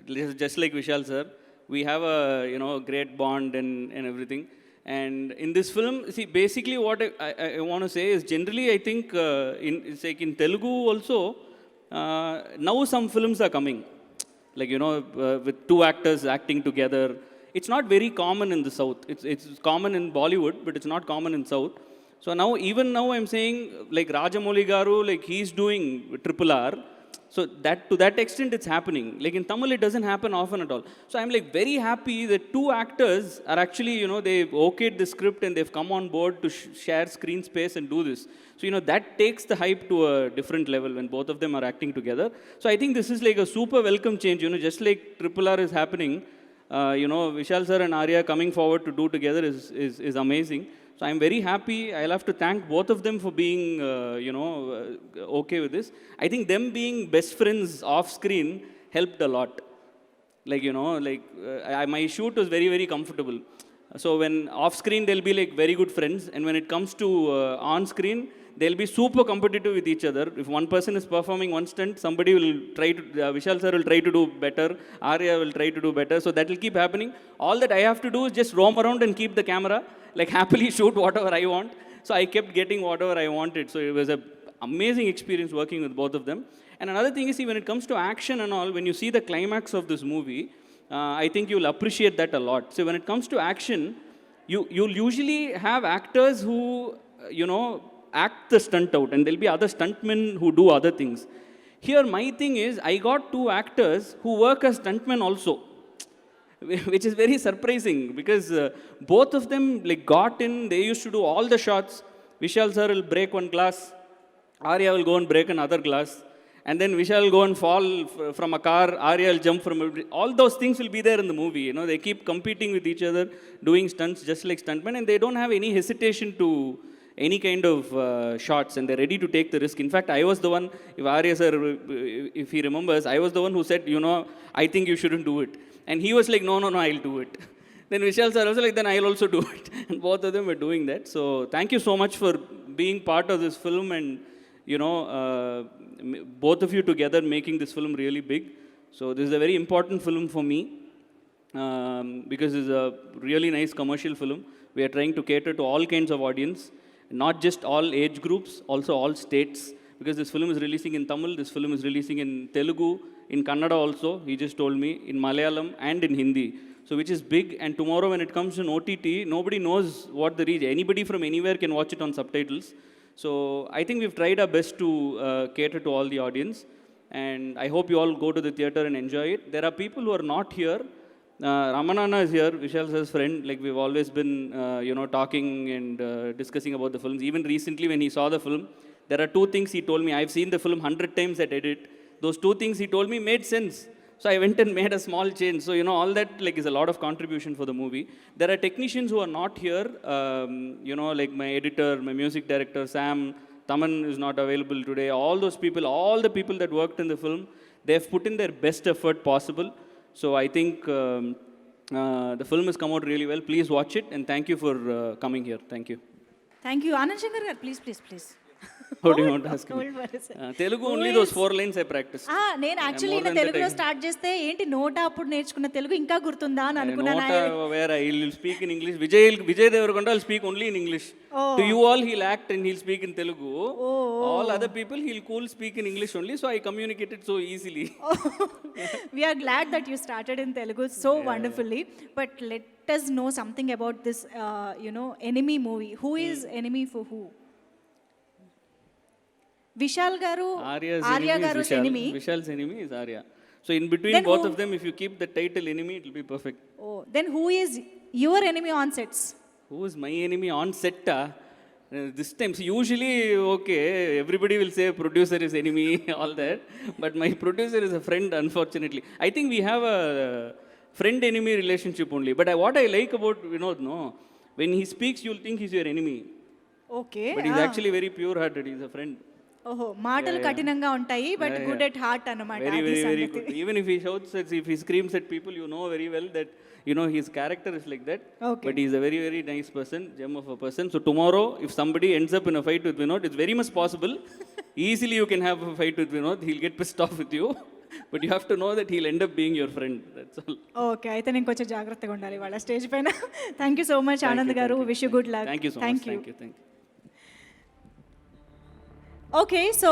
Speaker 7: just like Vishal sir. We have a great bond and everything. And in this film, see, basically what I want to say is generally I think it's in Telugu also, now some films are coming. With two actors acting together. It's not very common in the South. It's common in Bollywood, but it's not common in South. So now, even now I'm saying, Rajamouli Garu, he's doing RRR. So to that extent, it's happening. In Tamil, it doesn't happen often at all. So I'm very happy that two actors are actually, they've okayed the script and they've come on board to share screen space and do this. So, that takes the hype to a different level when both of them are acting together. So I think this is a super welcome change, just like RRR is happening. Vishal sir and Arya coming forward to do together is amazing. So I'm very happy. I'll have to thank both of them for being, okay with this. I think them being best friends off screen helped a lot. Like, my shoot was very, very comfortable. So when off screen, they'll be like very good friends. And when it comes to on screen, they'll be super competitive with each other. If one person is performing one stunt, somebody will try to, Vishal sir will try to do better, Arya will try to do better. So that will keep happening. All that I have to do is just roam around and keep the camera, like happily shoot whatever I want. So I kept getting whatever I wanted. So it was an amazing experience working with both of them. And another thing is, see, when it comes to action and all, when you see the climax of this movie, I think you'll appreciate that a lot. So when it comes to action, you'll usually have actors who, act the stunt out, and there'll be other stuntmen who do other things. Here, my thing is, I got two actors who work as stuntmen also, which is very surprising, because both of them like got in, they used to do all the shots. Vishal sir will break one glass, Arya will go and break another glass, and then Vishal will go and fall from a car, Arya will jump from all those things will be there in the movie. They keep competing with each other, doing stunts just like stuntmen, and they don't have any hesitation to any kind of shots, and they're ready to take the risk. In fact, I was the one, if Arya sir, if he remembers, I was the one who said, I think you shouldn't do it. And he was like, no, I'll do it. Then Vishal sir was like, then I'll also do it. And both of them were doing that. So thank you so much for being part of this film, and both of you together making this film really big. So this is a very important film for me, because it's a really nice commercial film. We are trying to cater to all kinds of audience, not just all age groups, also all states, because this film is releasing in Tamil, this film is releasing in Telugu, in Kannada also, he just told me, in Malayalam and in Hindi. So which is big, and tomorrow when it comes to an OTT, nobody knows what the reach, anybody from anywhere can watch it on subtitles. So I think we've tried our best to cater to all the audience, and I hope you all go to the theater and enjoy it. There are people who are not here. Ramanana is here, Vishal sir's friend. Like, we've always been, talking and discussing about the films. Even recently when he saw the film, there are two things he told me. I've seen the film 100 times at edit. Those two things he told me made sense. So I went and made a small change. So, all that is a lot of contribution for the movie. There are technicians who are not here, like my editor, my music director, Sam, Taman is not available today. All those people, all the people that worked in the film, they've put in their best effort possible. So I think the film has come out really well. Please watch it, and thank you for coming here. Thank you.
Speaker 1: Thank you. Anand Shankar garu, please.
Speaker 7: How do you want to ask me?
Speaker 1: Don't worry, sir.
Speaker 7: Telugu only those 4 lines I practiced.
Speaker 1: నేను actually ఈయన తెలుగులో start చేస్తే ఏంటి నోట అప్పుడు నేర్చుకున్న తెలుగు ఇంకా గుర్తుందా అని అనుకున్నాను.
Speaker 7: Where I will speak in English. Vijay Deverakonda will speak only in English. To you all he'll act and he'll speak in Telugu. All other people he'll speak in English only. So I communicated so easily.
Speaker 1: We are glad that you started in Telugu so wonderfully. But let us know something about this, Enemy movie. Who is Enemy for who? Vishal garu, Arya garu's enemy.
Speaker 7: Vishal's enemy is Arya. So in between then both of them, if you keep the title enemy, it will be perfect.
Speaker 1: Oh, then who is your enemy on sets?
Speaker 7: Who is my enemy on set? This time, so usually, okay, everybody will say producer is enemy, all that. But my producer is a friend, unfortunately. I think we have a friend-enemy relationship only. But what I like about Vinod, when he speaks, you'll think he's your enemy.
Speaker 1: Okay.
Speaker 7: But he's actually very pure-hearted. He's a friend.
Speaker 1: ఓహో మాటలు కఠినంగా ఉంటాయి but good at heart అన్నమాట.
Speaker 7: Very good. Even if he shouts, if he screams at people, you know very well that his character is like that.
Speaker 1: Okay.
Speaker 7: But he's a very, very nice person, gem of a person. So tomorrow, if somebody ends up in a fight with Vinod, it's very much possible. Easily you can have a fight with Vinod. He'll get pissed off with you. But you have to know that he'll end up being your friend. That's all.
Speaker 1: Okay, అయితే నేను కొంచెం జాగ్రత్తగా ఉండాలి వాళ్ళ stage పైన. Thank you so much Anand garu. Wish you good luck.
Speaker 7: Thank you so much. Thank you.
Speaker 1: Okay, so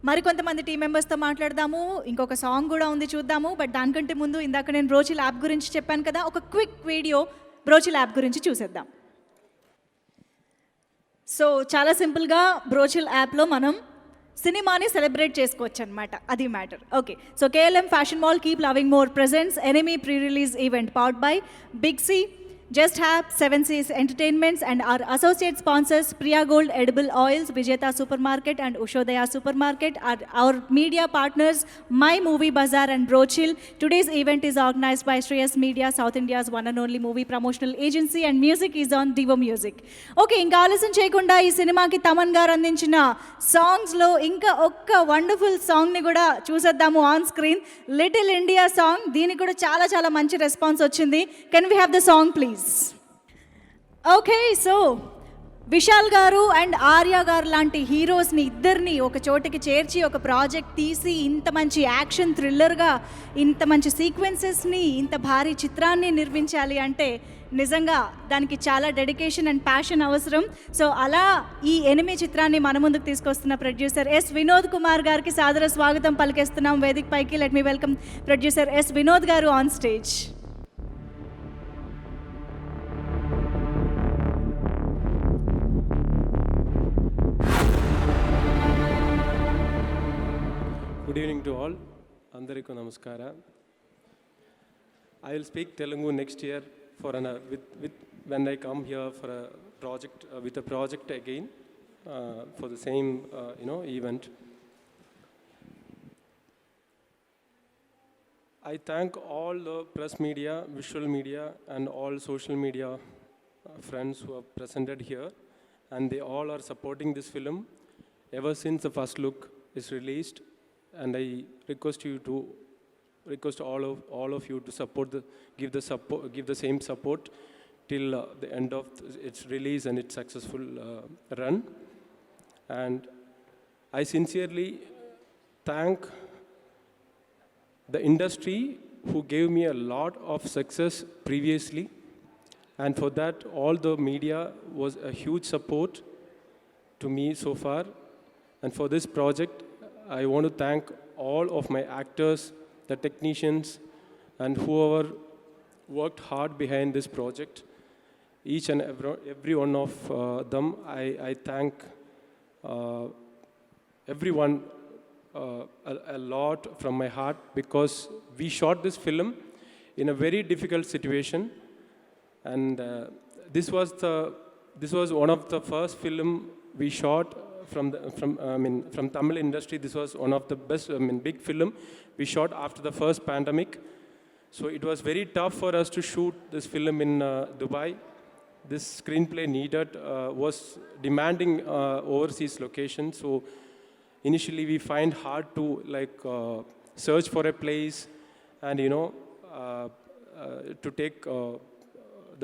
Speaker 1: మరికొంతమంది team మెంబర్స్తో మాట్లాడదాము. ఇంకొక సాంగ్ కూడా ఉంది, చూద్దాము. బట్ దానికంటే ముందు ఇందాక నేను బ్రోచిల్ యాప్ గురించి చెప్పాను కదా, ఒక క్విక్ వీడియో బ్రోచిల్ యాప్ గురించి చూసేద్దాం. సో చాలా సింపుల్గా బ్రోచిల్ యాప్లో మనం సినిమాని సెలబ్రేట్ చేసుకోవచ్చు అనమాట, అది matter. Okay, so KLM fashion mall keep loving more presents enemy pre release event powered by big C, Just Have, Seven Seas Entertainments, and our associate sponsors Priya Gold Edible Oils, Vijeta Supermarket and Ushodaya Supermarket, are our media partners My Movie Bazaar and Brochill. Today's event is organized by Shreyas Media, South India's one and only movie promotional agency, and music is on Divo Music. Okay, ఇంకా ఆలస్యం చేయకుండా ఈ సినిమాకి తమన్ గారు అందించిన సాంగ్స్లో ఇంకా ఒక్క వండర్ఫుల్ సాంగ్ని కూడా చూసేద్దాము on screen. Little India song, దీనికి కూడా చాలా చాలా మంచి రెస్పాన్స్ వచ్చింది. Can we have the song please? Okay, so Vishal గారు అండ్ ఆర్య గారు లాంటి హీరోస్ని ఇద్దరిని ఒక చోటికి చేర్చి ఒక ప్రాజెక్ట్ తీసి ఇంత మంచి యాక్షన్ థ్రిల్లర్గా ఇంత మంచి సీక్వెన్సెస్ని ఇంత భారీ చిత్రాన్ని నిర్మించాలి అంటే నిజంగా దానికి చాలా డెడికేషన్ అండ్ ప్యాషన్ అవసరం. సో అలా ఈ ఎనిమి చిత్రాన్ని మన ముందుకు తీసుకొస్తున్న ప్రొడ్యూసర్ ఎస్ వినోద్ కుమార్ గారికి సాదర స్వాగతం పలికేస్తున్నాం వేదిక పైకి. Let me welcome producer S Vinod garu on stage.
Speaker 8: Good evening to all. Andariku namaskara. I will speak Telugu next year for when I come here for a project with a project again for the same event. I thank all the press media, visual media, and all social media friends who have presented here, and they all are supporting this film ever since the first look is released. And I request all of you to give the same support till the end of its release and its successful run. And I sincerely thank the industry who gave me a lot of success previously, and for that all the media was a huge support to me so far. And for this project I want to thank all of my actors, the technicians, and whoever worked hard behind this project. Each and every one of them, I thank everyone a lot from my heart, because we shot this film in a very difficult situation, and this was one of the first film we shot from Tamil industry. This was one of the best, big film we shot after the first pandemic. So it was very tough for us to shoot this film in Dubai. This screenplay was demanding overseas location. So initially we find hard to search for a place and to take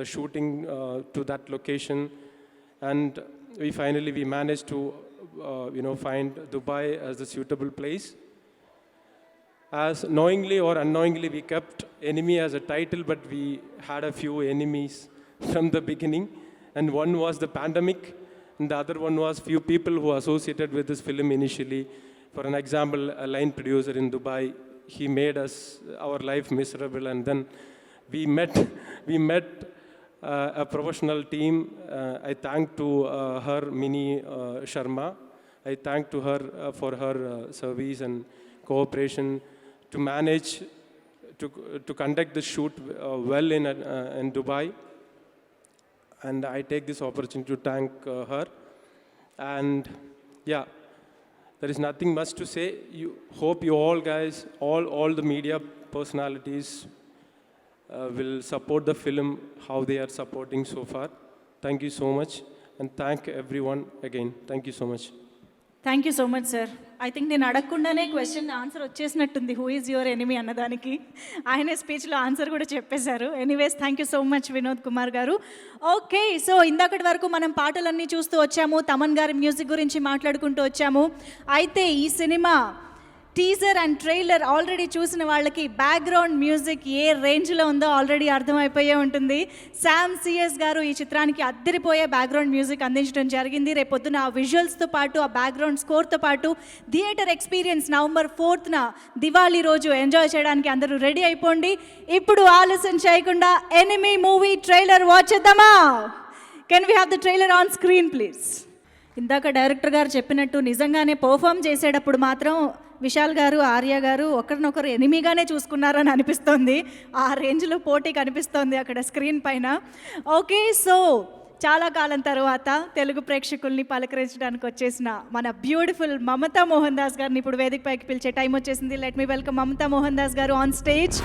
Speaker 8: the shooting to that location. And we managed to find Dubai as a suitable place. As knowingly or unknowingly we kept enemy as a title, but we had a few enemies from the beginning, and one was the pandemic, and the other one was few people who associated with this film initially. For an example, a line producer in Dubai, he made our life miserable, and then we met a professional team. I thank to her, Mini Sharma. I thank to her for her service and cooperation to manage to conduct the shoot well in Dubai. And I take this opportunity to thank her. And yeah, there is nothing much to say. Hope you all guys, all the media personalities will support the film how they are supporting so far. Thank you so much, and thank everyone again. Thank you so much.
Speaker 1: Thank you so much sir. I think నేను అడగకుండానే question answer వచ్చేసినట్టుంది, who is your enemy అన్నదానికి. ఆయనే స్పీచ్లో answer కూడా చెప్పేశారు. Anyways, thank you so much Vinod Kumar garu. Okay, so ఇందాకటి వరకు మనం పాటలన్నీ చూస్తూ వచ్చాము, తమన్ గారి మ్యూజిక్ గురించి మాట్లాడుకుంటూ వచ్చాము. అయితే ఈ cinema teaser and trailer already చూసిన వాళ్ళకి బ్యాక్గ్రౌండ్ మ్యూజిక్ ఏ రేంజ్లో ఉందో ఆల్రెడీ అర్థమైపోయే ఉంటుంది. శామ్ సిఎస్ గారు ఈ చిత్రానికి అద్దరిపోయే బ్యాక్గ్రౌండ్ మ్యూజిక్ అందించడం జరిగింది. రేపొద్దున ఆ విజువల్స్తో పాటు ఆ బ్యాక్గ్రౌండ్ స్కోర్తో పాటు theatre experience November 4th Diwali రోజు ఎంజాయ్ చేయడానికి అందరూ రెడీ అయిపోండి. ఇప్పుడు ఆలస్యం చేయకుండా ఎనిమీ మూవీ ట్రైలర్ వాచ్ చేద్దామా? Can we have the trailer on screen please? ఇందాక డైరెక్టర్ గారు చెప్పినట్టు నిజంగానే పర్ఫామ్ చేసేటప్పుడు మాత్రం విశాల్ గారు, ఆర్య గారు ఒకరినొకరు ఎనిమిగానే చూసుకున్నారని అనిపిస్తోంది. ఆ రేంజ్లో పోటీ కనిపిస్తోంది అక్కడ స్క్రీన్ పైన. ఓకే, సో చాలా కాలం తర్వాత తెలుగు ప్రేక్షకుల్ని పలకరించడానికి వచ్చేసిన మన బ్యూటిఫుల్ మమతా మోహన్ దాస్ గారిని ఇప్పుడు వేదిక పైకి పిలిచే టైం వచ్చేసింది. Let me welcome Mamata Mohan Das గారు ఆన్ స్టేజ్.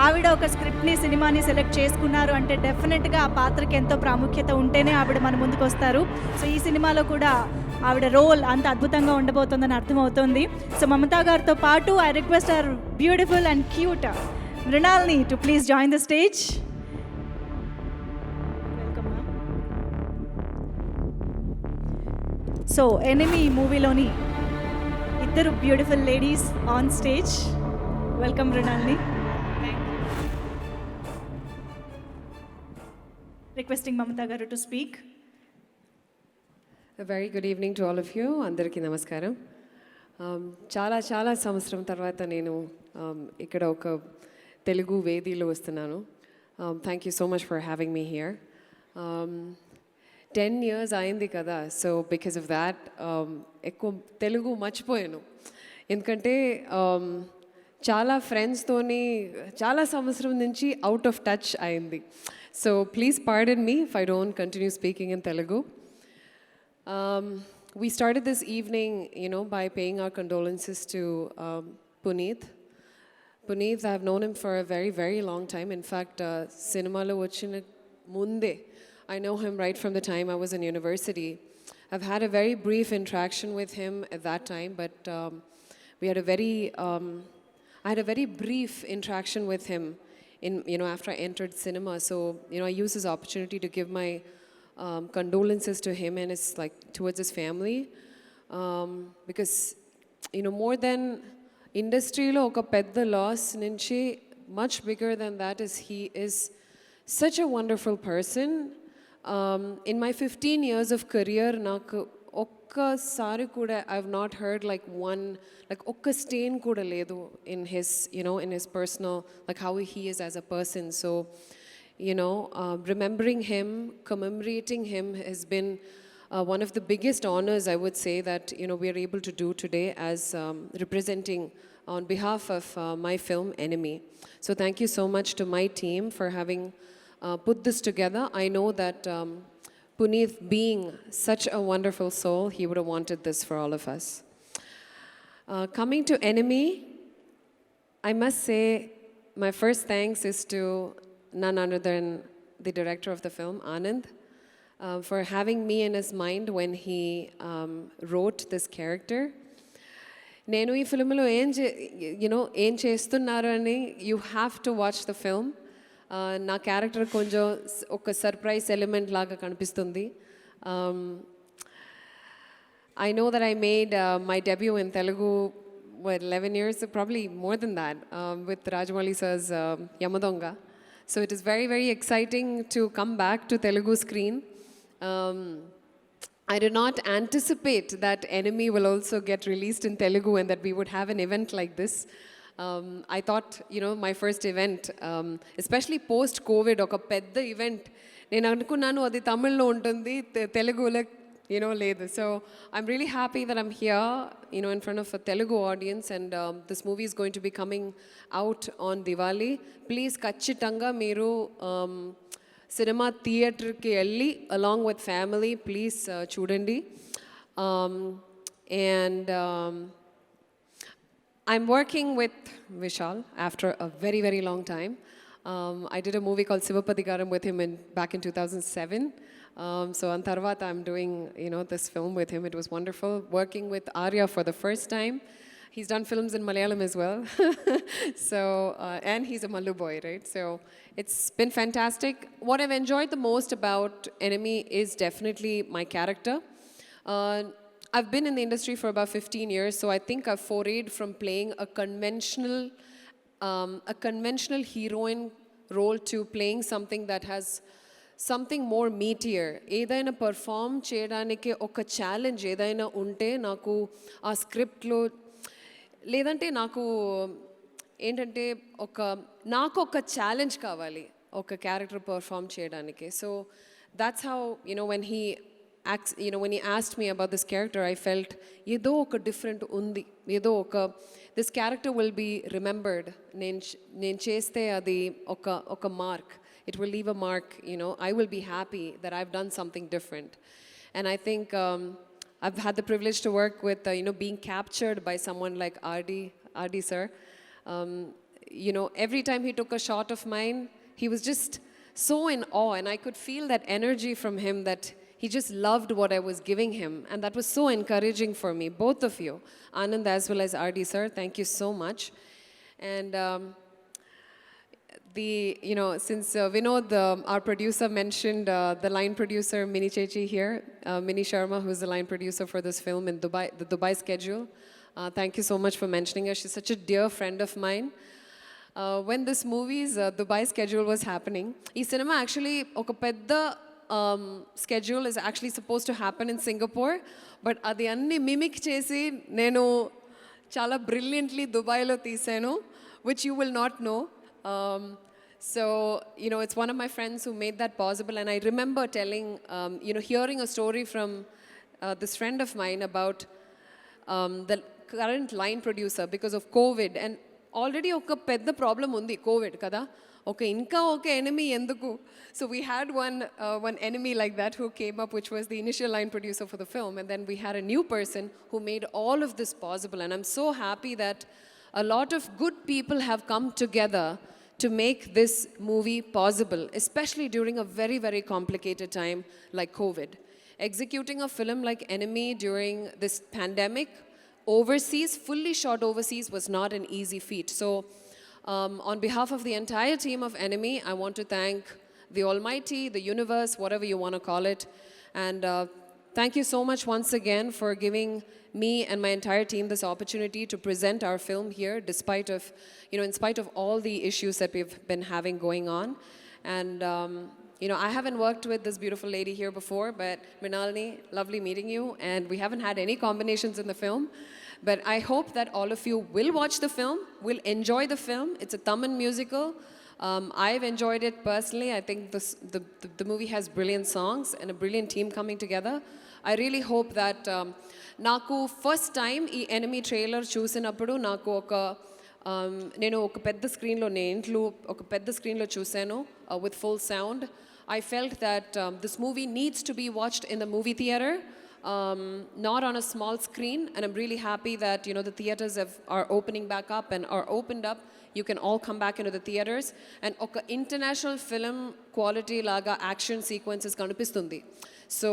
Speaker 1: ఆవిడ ఒక స్క్రిప్ట్ని, సినిమాని సెలెక్ట్ చేసుకున్నారు అంటే డెఫినెట్గా ఆ పాత్రకి ఎంతో ప్రాముఖ్యత ఉంటేనే ఆవిడ మన ముందుకు వస్తారు. సో ఈ సినిమాలో కూడా ఆవిడ రోల్ అంత అద్భుతంగా ఉండబోతుందని అర్థమవుతుంది. సో మమతా గారితో పాటు I request our beautiful and cute Mrunalini to please join the stage. So enemy మూవీలోని ఇద్దరు beautiful ladies on stage. Welcome Mrunalini. Requesting Mamta garu to speak.
Speaker 9: A very good evening to all of you. అందరికీ నమస్కారం. చాలా సంవత్సరం తర్వాత నేను ఇక్కడ ఒక తెలుగు వేదిలో వస్తున్నాను. Thank you so much for having me here. 10 years అయింది కదా, సో బికాస్ ఆఫ్ దాట్ ఎక్కువ తెలుగు మర్చిపోయాను. ఎందుకంటే చాలా ఫ్రెండ్స్తోని చాలా సంవత్సరం నుంచి అవుట్ ఆఫ్ టచ్ అయింది. So please pardon me if I don't continue speaking in Telugu. We started this evening, by paying our condolences to Puneeth. Puneeth, I have known him for a very, very long time. In fact, cinema lo vachina munde. I know him right from the time I was in university. I've had a very brief interaction with him at that time, but we had I had a very brief interaction with him after I entered cinema. So, I used this opportunity to give my condolences to him and towards his family, because more than industry lo oka pedda loss nunchi much bigger than that is he is such a wonderful person. In my 15 years of career naaku ఒక్కసారి కూడా I've not heard ఒక్క stain kuda ledu in his in his personal how he is as a person. So remembering him, commemorating him has been one of the biggest honors, I would say, that we are able to do today as representing on behalf of my film Enemy. So thank you so much to my team for having put this together. I know that Puneeth, being such a wonderful soul, he would have wanted this for all of us. Coming to Enemy, I must say my first thanks is to none other than the director of the film, Anand, for having me in his mind when he wrote this character. నేను ఈ ఫిల్మ్లో ఏం చేస్తున్నారు అని you have to watch the film. నా character కొంచెం ఒక surprise element లాగా కనిపిస్తుంది. I know that I made my debut in Telugu 11 years, probably more than that, with Rajamouli sir's Yamadonga. So it is very, very exciting to come back to Telugu screen. I did not anticipate that Enemy will also get released in Telugu and that we would have an event like this. I thought, my first event, especially post-COVID, oka pedda event, nenu anukunnanu adi Tamil lo untundi, Telugulo లేదు. So I'm really happy that I'm here, in front of a Telugu audience, and this movie is going to be coming out on Diwali. Please ఖచ్చితంగా మీరు cinema థియేటర్కి వెళ్ళి along with family, please చూడండి. And I'm working with Vishal after a very, very long time. I did a movie called Sivapadikaram with him back in 2007. So on Tarvata, I'm doing, this film with him. It was wonderful working with Arya for the first time. He's done films in Malayalam as well. So, and he's a Mallu boy, right? So it's been fantastic. What I've enjoyed the most about Enemy is definitely my character. I've been in the industry for about 15 years, so I think I've forayed from playing a conventional heroine role to playing something that has something more meatier. ఏదైనా perform చేయడానికి ఒక challenge ఏదైనా ఉంటే నాకు ఆ స్క్రిప్ట్లో లేదంటే నాకు ఏంటంటే నాకు ఒక ఛాలెంజ్ కావాలి ఒక క్యారెక్టర్ పర్ఫామ్ చేయడానికి. So that's how when he when he asked me about this character, I felt ఏదో ఒక different ఉంది, ఏదో ఒక this character will be remembered. నేను చేస్తే అది ఒక mark. It will leave a mark, I will be happy that I've done something different. And I think I've had the privilege to work with, being captured by someone like RD sir. Every time he took a shot of mine, he was just so in awe, and I could feel that energy from him, that he just loved what I was giving him, and that was so encouraging for me, both of you, Anand as well as RD sir. Thank you so much. And since Vinod, our producer, mentioned the line producer Mini Chechi here, Mini Sharma, who's the line producer for this film in Dubai, the Dubai schedule. Thank you so much for mentioning her. She's such a dear friend of mine. When this movie's Dubai schedule was happening, this cinema actually, oka pedda schedule is actually supposed to happen in Singapore, but adi anni mimic chesi nenu chala brilliantly Dubai lo teesanu, which you will not know. So, it's one of my friends who made that possible, and I remember telling, hearing a story from this friend of mine about the current line producer because of COVID, and already oka pedda problem undi COVID kada, okay inka okay enemy enduku. So we had one enemy like that who came up, which was the initial line producer for the film, and then we had a new person who made all of this possible, and I'm so happy that a lot of good people have come together to make this movie possible, especially during a very, very complicated time like COVID. Executing a film like Enemy during this pandemic, overseas, fully shot overseas, was not an easy feat. So, on behalf of the entire team of Enemy, I want to thank the Almighty, the universe, whatever you want to call it. And thank you so much once again for giving me and my entire team this opportunity to present our film here, despite of, in spite of all the issues that we've been having going on. And, I haven't worked with this beautiful lady here before, but Mrinalini, lovely meeting you. And we haven't had any combinations in the film. But I hope that all of you will watch the film, will enjoy the film. It's a Tamil musical. I've enjoyed it personally. I think the movie has brilliant songs and a brilliant team coming together. I really hope that నాకు first time ఈ enemy trailer చూసినప్పుడు నాకు నేను ఒక పెద్ద స్క్రీన్లో చూశాను with full sound. I felt that this movie needs to be watched in the movie theater, not on a small screen, and I'm really happy that the theaters are opening back up and are opened up. You can all come back into the theaters, and oka international film quality laga action sequences kanipistundi. So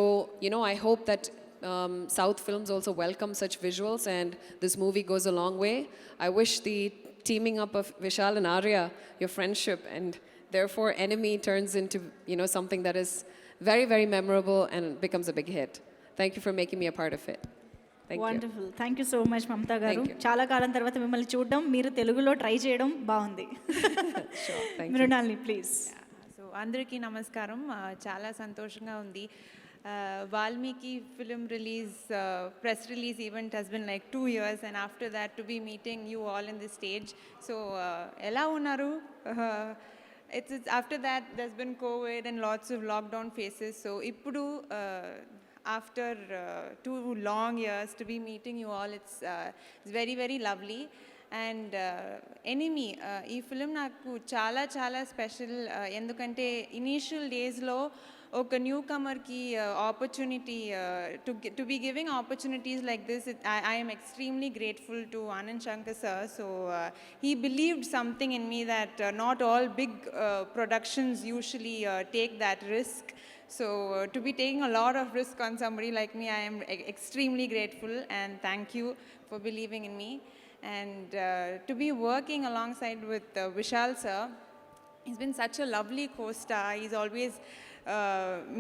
Speaker 9: I hope that South films also welcome such visuals, and this movie goes a long way. I wish the teaming up of Vishal and Arya, your friendship, and therefore Enemy turns into something that is very, very memorable and becomes a big hit. Thank you for making me a part of it. Thank
Speaker 1: wonderful. Thank you so much Mamata గారు.
Speaker 9: Thank you.
Speaker 1: చాలా కాలం తర్వాత మిమ్మల్ని చూడడం, మీరు తెలుగులో try చేయడం బాగుంది.
Speaker 9: Thank you.
Speaker 1: Mrinalini please.
Speaker 3: So అందరికీ నమస్కారం. చాలా సంతోషంగా ఉంది. Valmiki film release press release event has been like 2 years, and after that to be meeting you all in the stage. So ఎలా ఉన్నారు? It's after that there's been COVID and lots of lockdown phases. So ఇప్పుడు after 2 long years to be meeting you all, it's very, very lovely. And enemy ఈ film నాకు చాలా చాలా special. ఎందుకంటే initial డేస్లో ఒక న్యూ కమర్కి opportunity to be giving opportunities like this, I am extremely grateful to Anand Shankar sir. So he believed something in me that not all big productions usually take that risk. So to be taking a lot of risk on somebody like me, I am extremely grateful, and thank you for believing in me. And to be working alongside with Vishal sir, he's been such a lovely co-star. He's always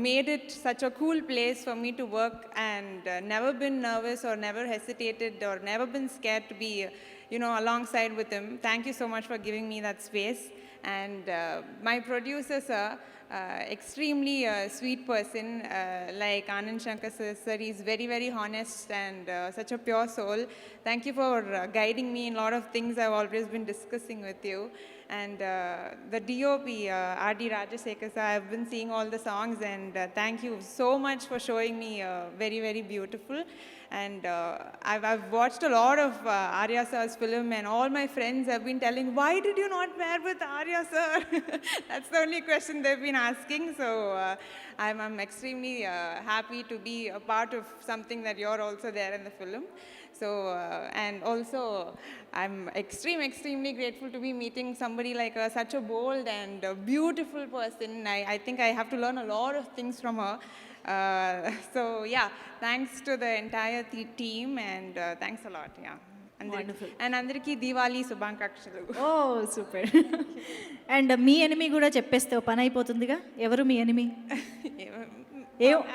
Speaker 3: made it such a cool place for me to work, and never been nervous or never hesitated or never been scared to be alongside with him. Thank you so much for giving me that space. And my producer sir, extremely sweet person, like Anand Shankar sir. He's very, very honest and such a pure soul. Thank you for guiding me in a lot of things I've always been discussing with you. And the DOP, R.D. Rajasekhar sir, I've been seeing all the songs, and thank you so much for showing me very, very beautiful. And I've watched a lot of Arya sir's film, and all my friends have been telling, why did you not pair with Arya sir? That's the only question they've been asking. So I'm extremely happy to be a part of something that you're also there in the film. So, and also, I'm extremely grateful to be meeting somebody like such a bold and beautiful person. I think I have to learn a lot of things from her. So, yeah, thanks to the entire team, and thanks a lot, yeah.
Speaker 1: Wonderful.
Speaker 3: And Andariki Diwali Subhankakshulu.
Speaker 1: Oh super. And మీ enemy కూడా చెప్పేస్తే పని అయిపోతుందిగా. ఎవరు మీ enemy?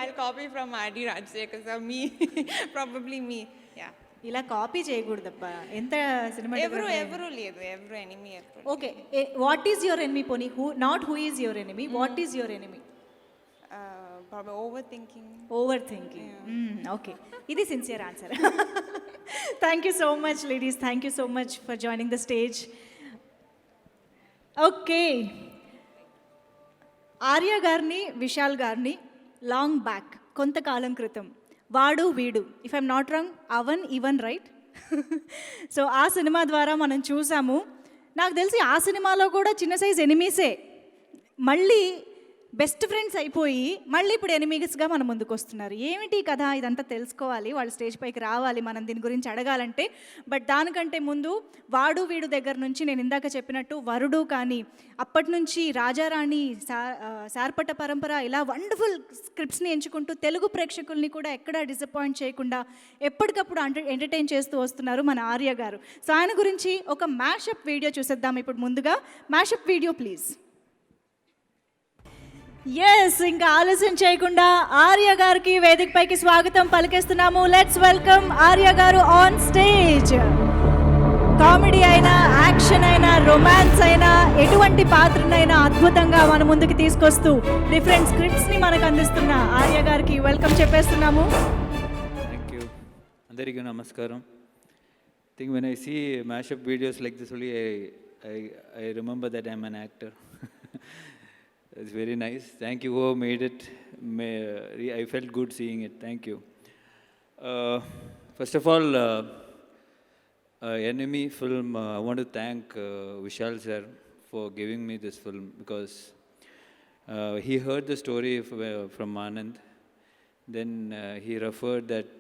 Speaker 3: I'll copy from R.D. Rajasekhar sir, me, probably me, yeah.
Speaker 1: ఇలా copy చేయకూడదబ్బా. ఎంత సినిమా
Speaker 3: ఎవరు లేదు, ఎవరు ఎనిమి ఎప్పుడు.
Speaker 1: Okay, what is your enemy పోనీ? Not who is your enemy, what is your enemy?
Speaker 3: Probably overthinking.
Speaker 1: Over thinking. Okay, ఇది sincere answer. Thank you so much ladies, thank you so much for joining the stage. Okay, Arya గారిని, విశాల్ గారిని long back, కొంతకాలం క్రితం వాడు వీడు, if I'm not wrong, Avan Ivan right. So ఆ cinema ద్వారా మనం చూసాము. నాకు తెలిసి ఆ సినిమాలో కూడా చిన్న సైజ్ ఎనిమీసే మళ్ళీ బెస్ట్ ఫ్రెండ్స్ అయిపోయి మళ్ళీ ఇప్పుడు ఎనిమీస్గా మన ముందుకు వస్తున్నారు. ఏమిటి కథ? ఇదంతా తెలుసుకోవాలి, వాళ్ళు స్టేజ్ పైకి రావాలి, మనం దీని గురించి అడగాలంటే. బట్ దానికంటే ముందు వాడు వీడు దగ్గర నుంచి నేను ఇందాక చెప్పినట్టు వరుడు కానీ, అప్పటి నుంచి రాజారాణి, సార్పట పరంపర, ఇలా వండర్ఫుల్ స్క్రిప్ట్స్ని ఎంచుకుంటూ తెలుగు ప్రేక్షకుల్ని కూడా ఎక్కడా డిసప్పాయింట్ చేయకుండా ఎప్పటికప్పుడు ఎంటర్టైన్ చేస్తూ వస్తున్నారు మన ఆర్య గారు. సో ఆయన గురించి ఒక మ్యాషప్ వీడియో చూసేద్దాం ఇప్పుడు. ముందుగా మ్యాషప్ వీడియో ప్లీజ్. ఎస్, ఇంకా ఆలస్యం చేయకుండా ఆర్య గారికి వేదికపైకి స్వాగతం పలికేస్తున్నాము. లెట్స్ వెల్కమ్ ఆర్య గారు ఆన్ స్టేజ్. కామెడీ అయినా, యాక్షన్ అయినా, రొమాన్స్ అయినా, ఎటువంటి పాత్రనైనా అద్భుతంగా మన ముందుకు తీసుకొస్తూ డిఫరెంట్ స్క్రిప్ట్స్ని మనకు అందిస్తున్న ఆర్య గారికి వెల్కమ్ చెప్పేస్తున్నాము.
Speaker 4: Thank you. అందరికీ నమస్కారం. I think when I see mashup videos like this only, I remember that I'm an actor. It's very nice. Thank you who made it. I felt good seeing it. Thank you. First of all, Enemy film, I want to thank Vishal sir for giving me this film, because he heard the story from Anand. Then he referred that,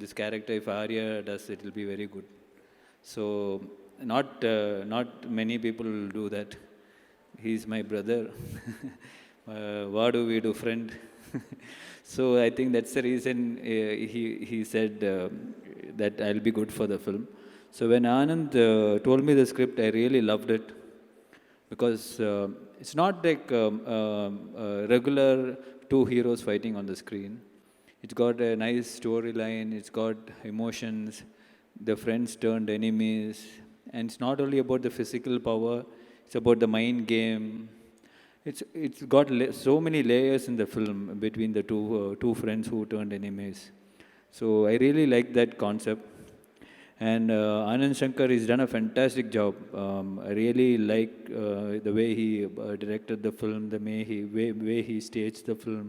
Speaker 4: this character, if Arya does, it will be very good. So not many people will do that. He's my brother. Vadu Vidu friend. So I think that's the reason he said that I'll be good for the film. So when Anand told me the script, I really loved it, because it's not like regular two heroes fighting on the screen. It's got a nice storyline, it's got emotions, the friends turned enemies, and it's not only about the physical power, it's about the mind game. It's got so many layers in the film between the two friends who turned enemies. So I really like that concept. And Anand Shankar has done a fantastic job. I really like the way he directed the film, the way he staged the film.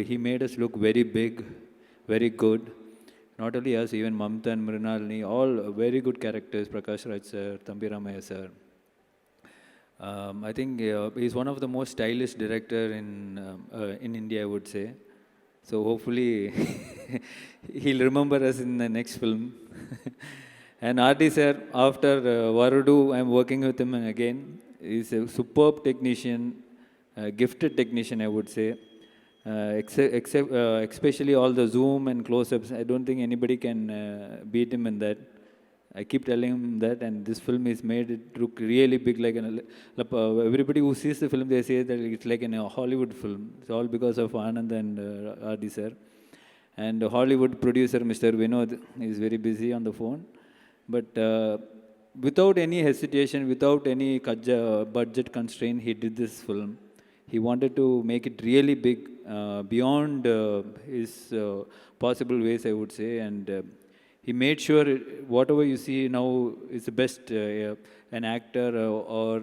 Speaker 4: He made us look very big, very good. Not only us, even Mamta and Mrinalini, all very good characters. Prakash Raj sir, Thambi Ramaya sir. I think he's one of the most stylish director in India, I would say. So hopefully he'll remember us in the next film. And R.D. sir, after Varudu, I'm working with him again. He's a superb technician, gifted technician, I would say. Especially all the zoom and close-ups. I don't think anybody can beat him in that. I keep telling him that, and this film is made it look really big. Everybody who sees the film, they say that it's like a Hollywood film. It's all because of Anand and R.D. sir. And Hollywood producer Mr. Vinod is very busy on the phone. But without any hesitation, without any budget constraint, he did this film. He wanted to make it really big, beyond his possible ways, I would say. And he made sure whatever you see now is the best an actor or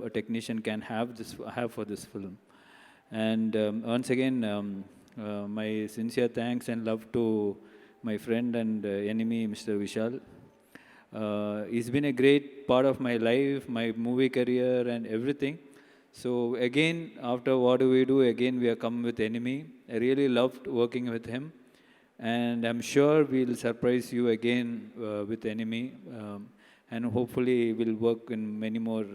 Speaker 4: a technician can have for this film. And once again, my sincere thanks and love to my friend and enemy, Mr. Vishal. He's been a great part of my life, my movie career and everything. So again, after what do we do, again we are come with Enemy. I really loved working with him. And I'm sure we'll surprise you again with Enemy. And hopefully we'll work in many more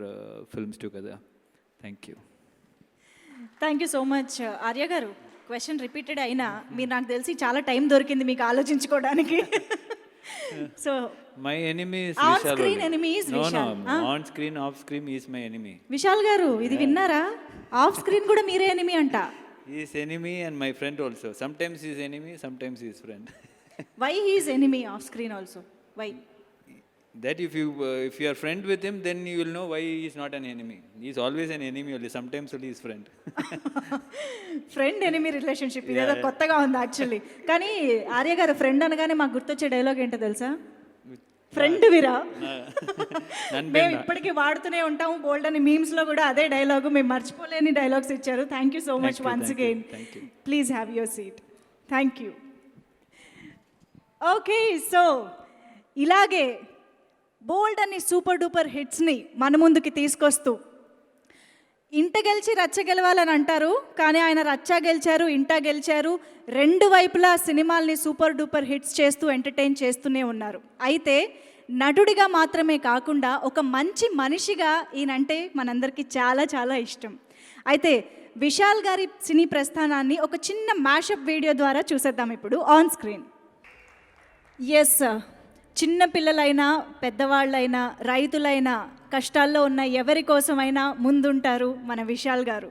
Speaker 4: films together. Thank you.
Speaker 1: Thank you so much Arya garu. Question repeated అయినా మీరు నాకు తెలిసి చాలా time దొరికింది మీకు ఆలోచించుకోవడానికి. So
Speaker 4: My enemy is
Speaker 1: On
Speaker 4: Vishal.
Speaker 1: screen
Speaker 4: only.
Speaker 1: enemy is
Speaker 4: No,
Speaker 1: Vishal.
Speaker 4: no. On screen, off screen, he is my enemy.
Speaker 1: Vishal గారు ఇది విన్నారా? ఆఫ్ స్క్రీన్ కూడా మీరే ఎనిమి అంట.
Speaker 4: He is enemy and my friend also. Sometimes he is enemy, sometimes he is friend.
Speaker 1: Why he is enemy off screen also? Why?
Speaker 4: That if you are friend with him, then you will know why he is not an enemy. He is always an enemy only. Sometimes only his friend.
Speaker 1: Friend enemy relationship ఇదేదో కొత్తగా ఉంది actually. కానీ ఆర్య గారు friend అనగానే మాకు గుర్తొచ్చే dialogue ఏంటో తెలుసా? ఫ్రెండ్ విరా. మేము ఇప్పటికీ వాడుతూనే ఉంటాము. బోల్డ్ అని మీమ్స్లో కూడా అదే డైలాగు. మేము మర్చిపోలేని డైలాగ్స్ ఇచ్చారు. Thank you so much once again. Please have your seat. Thank you. Okay, so ఇలాగే బోల్డ్ అని సూపర్ డూపర్ హిట్స్ని మన ముందుకి తీసుకొస్తూ ఇంట గెలిచి రచ్చ గెలవాలని అంటారు, కానీ ఆయన రచ్చ గెలిచారు, ఇంట గెలిచారు. రెండు వైపులా సినిమాల్ని సూపర్ డూపర్ హిట్స్ చేస్తూ ఎంటర్టైన్ చేస్తూనే ఉన్నారు. అయితే నటుడిగా మాత్రమే కాకుండా ఒక మంచి మనిషిగా ఈయనంటే మనందరికీ చాలా చాలా ఇష్టం. అయితే విశాల్ గారి సినీ ప్రస్థానాన్ని ఒక చిన్న మ్యాషప్ వీడియో ద్వారా చూసేద్దాం ఇప్పుడు ఆన్ స్క్రీన్. ఎస్, చిన్న పిల్లలైనా పెద్దవాళ్ళైనా రైతులైనా కష్టాల్లో ఉన్న ఎవరి కోసమైనా ముందుంటారు మన విశాల్ గారు.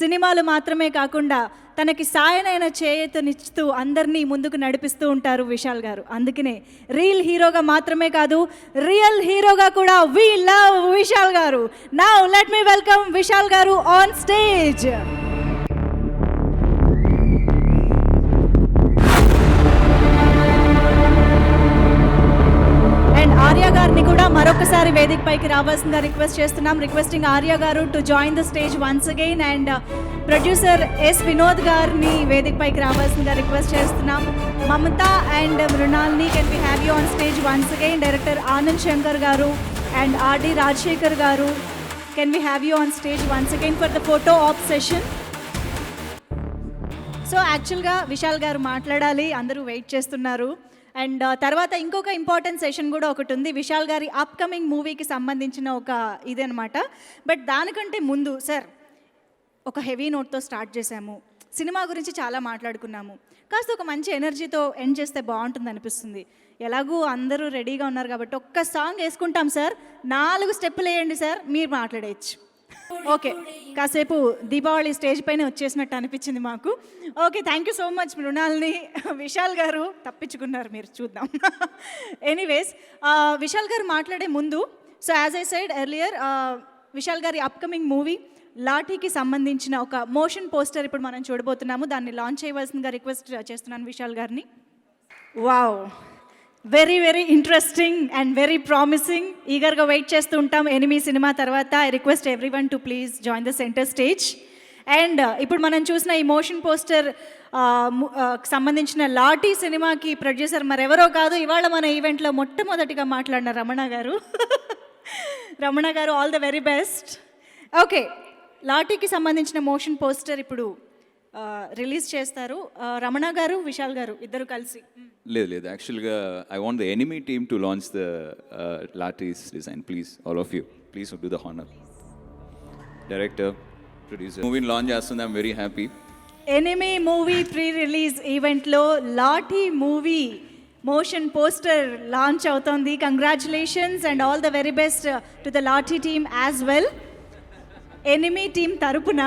Speaker 1: సినిమాలు మాత్రమే కాకుండా తనకి సాయనైన చేయూతనిస్తూ అందరినీ ముందుకు నడిపిస్తూ ఉంటారు విశాల్ గారు. అందుకనే రియల్ హీరోగా మాత్రమే కాదు, రియల్ హీరోగా కూడా వి లవ్ విశాల్ గారు. Now let me welcome Vishal గారు ఆన్ స్టేజ్. ఆర్య గారిని కూడా మరొకసారి వేదిక పైకి రావాల్సిందిగా రిక్వెస్ట్ చేస్తున్నాం. Requesting Arya garu to join the stage once again. And producer S Vinod గారిని వేదిక పైకి రావాల్సిందిగా రిక్వెస్ట్ చేస్తున్నాం. Mamta and Mrunalini can we have you on stage once again. Director Anand Shankar garu and R D Rajasekhar garu, can we have you on stage once again for the photo op session. So యాక్చువల్గా విశాల్ గారు మాట్లాడాలి, అందరూ wait చేస్తున్నారు. అండ్ తర్వాత ఇంకొక ఇంపార్టెంట్ సెషన్ కూడా ఒకటి ఉంది, విశాల్ గారి అప్కమింగ్ మూవీకి సంబంధించిన ఒక ఇదనమాట. బట్ దానికంటే ముందు సార్, ఒక హెవీ నోట్తో స్టార్ట్ చేశాము, సినిమా గురించి చాలా మాట్లాడుకున్నాము, కాస్త ఒక మంచి ఎనర్జీతో ఎండ్ చేస్తే బాగుంటుంది అనిపిస్తుంది. ఎలాగూ అందరూ రెడీగా ఉన్నారు కాబట్టి ఒక్క సాంగ్ వేసుకుంటాం సార్. 4 స్టెప్పులు వేయండి సార్, మీరు మాట్లాడేయచ్చు. ఓకే, కాసేపు దీపావళి స్టేజ్ పైన వచ్చేసినట్టు అనిపించింది మాకు. Okay, thank you so much Mrunalini. Vishal garu తప్పించుకున్నారు, మీరు చూద్దాం. ఎనీవేస్, విశాల్ గారు మాట్లాడే ముందు, so as I said earlier, Vishal గారి అప్కమింగ్ మూవీ లాఠీకి సంబంధించిన ఒక మోషన్ పోస్టర్ ఇప్పుడు మనం చూడబోతున్నాము. దాన్ని లాంచ్ చేయవలసిందిగా రిక్వెస్ట్ చేస్తున్నాను విశాల్ గారిని. Wow, very very interesting and very promising. ఈగర్గా వెయిట్ చేస్తూ ఉంటాం ఎనిమీ సినిమా తర్వాత. I request everyone to please join the centre stage. And ఇప్పుడు మనం చూసిన ఈ మోషన్ పోస్టర్ సంబంధించిన లాఠీ సినిమాకి ప్రొడ్యూసర్ మరెవరో కాదు, ఇవాళ మన ఈవెంట్లో మొట్టమొదటిగా మాట్లాడిన Ramana garu. Ramana garu, all the very best. Okay, లాఠీకి సంబంధించిన మోషన్ పోస్టర్ ఇప్పుడు రిలీజ్ చేస్తారు. రమణ గారు, విశాల్ గారు ఇద్దరు కలిసి.
Speaker 5: లేదు, యాక్చువల్గా I want the Enemy team to launch the Laththi's design. Please all of you, please do the honour. Director, producer, మూవీని లాంచ్ చేస్తుంది. I'm very happy.
Speaker 1: Enemy movie pre release ఈవెంట్లో Laththi movie motion poster launch అవుతోంది. Congratulations and all the very best to the Laththi team as well. Enemy team తరపున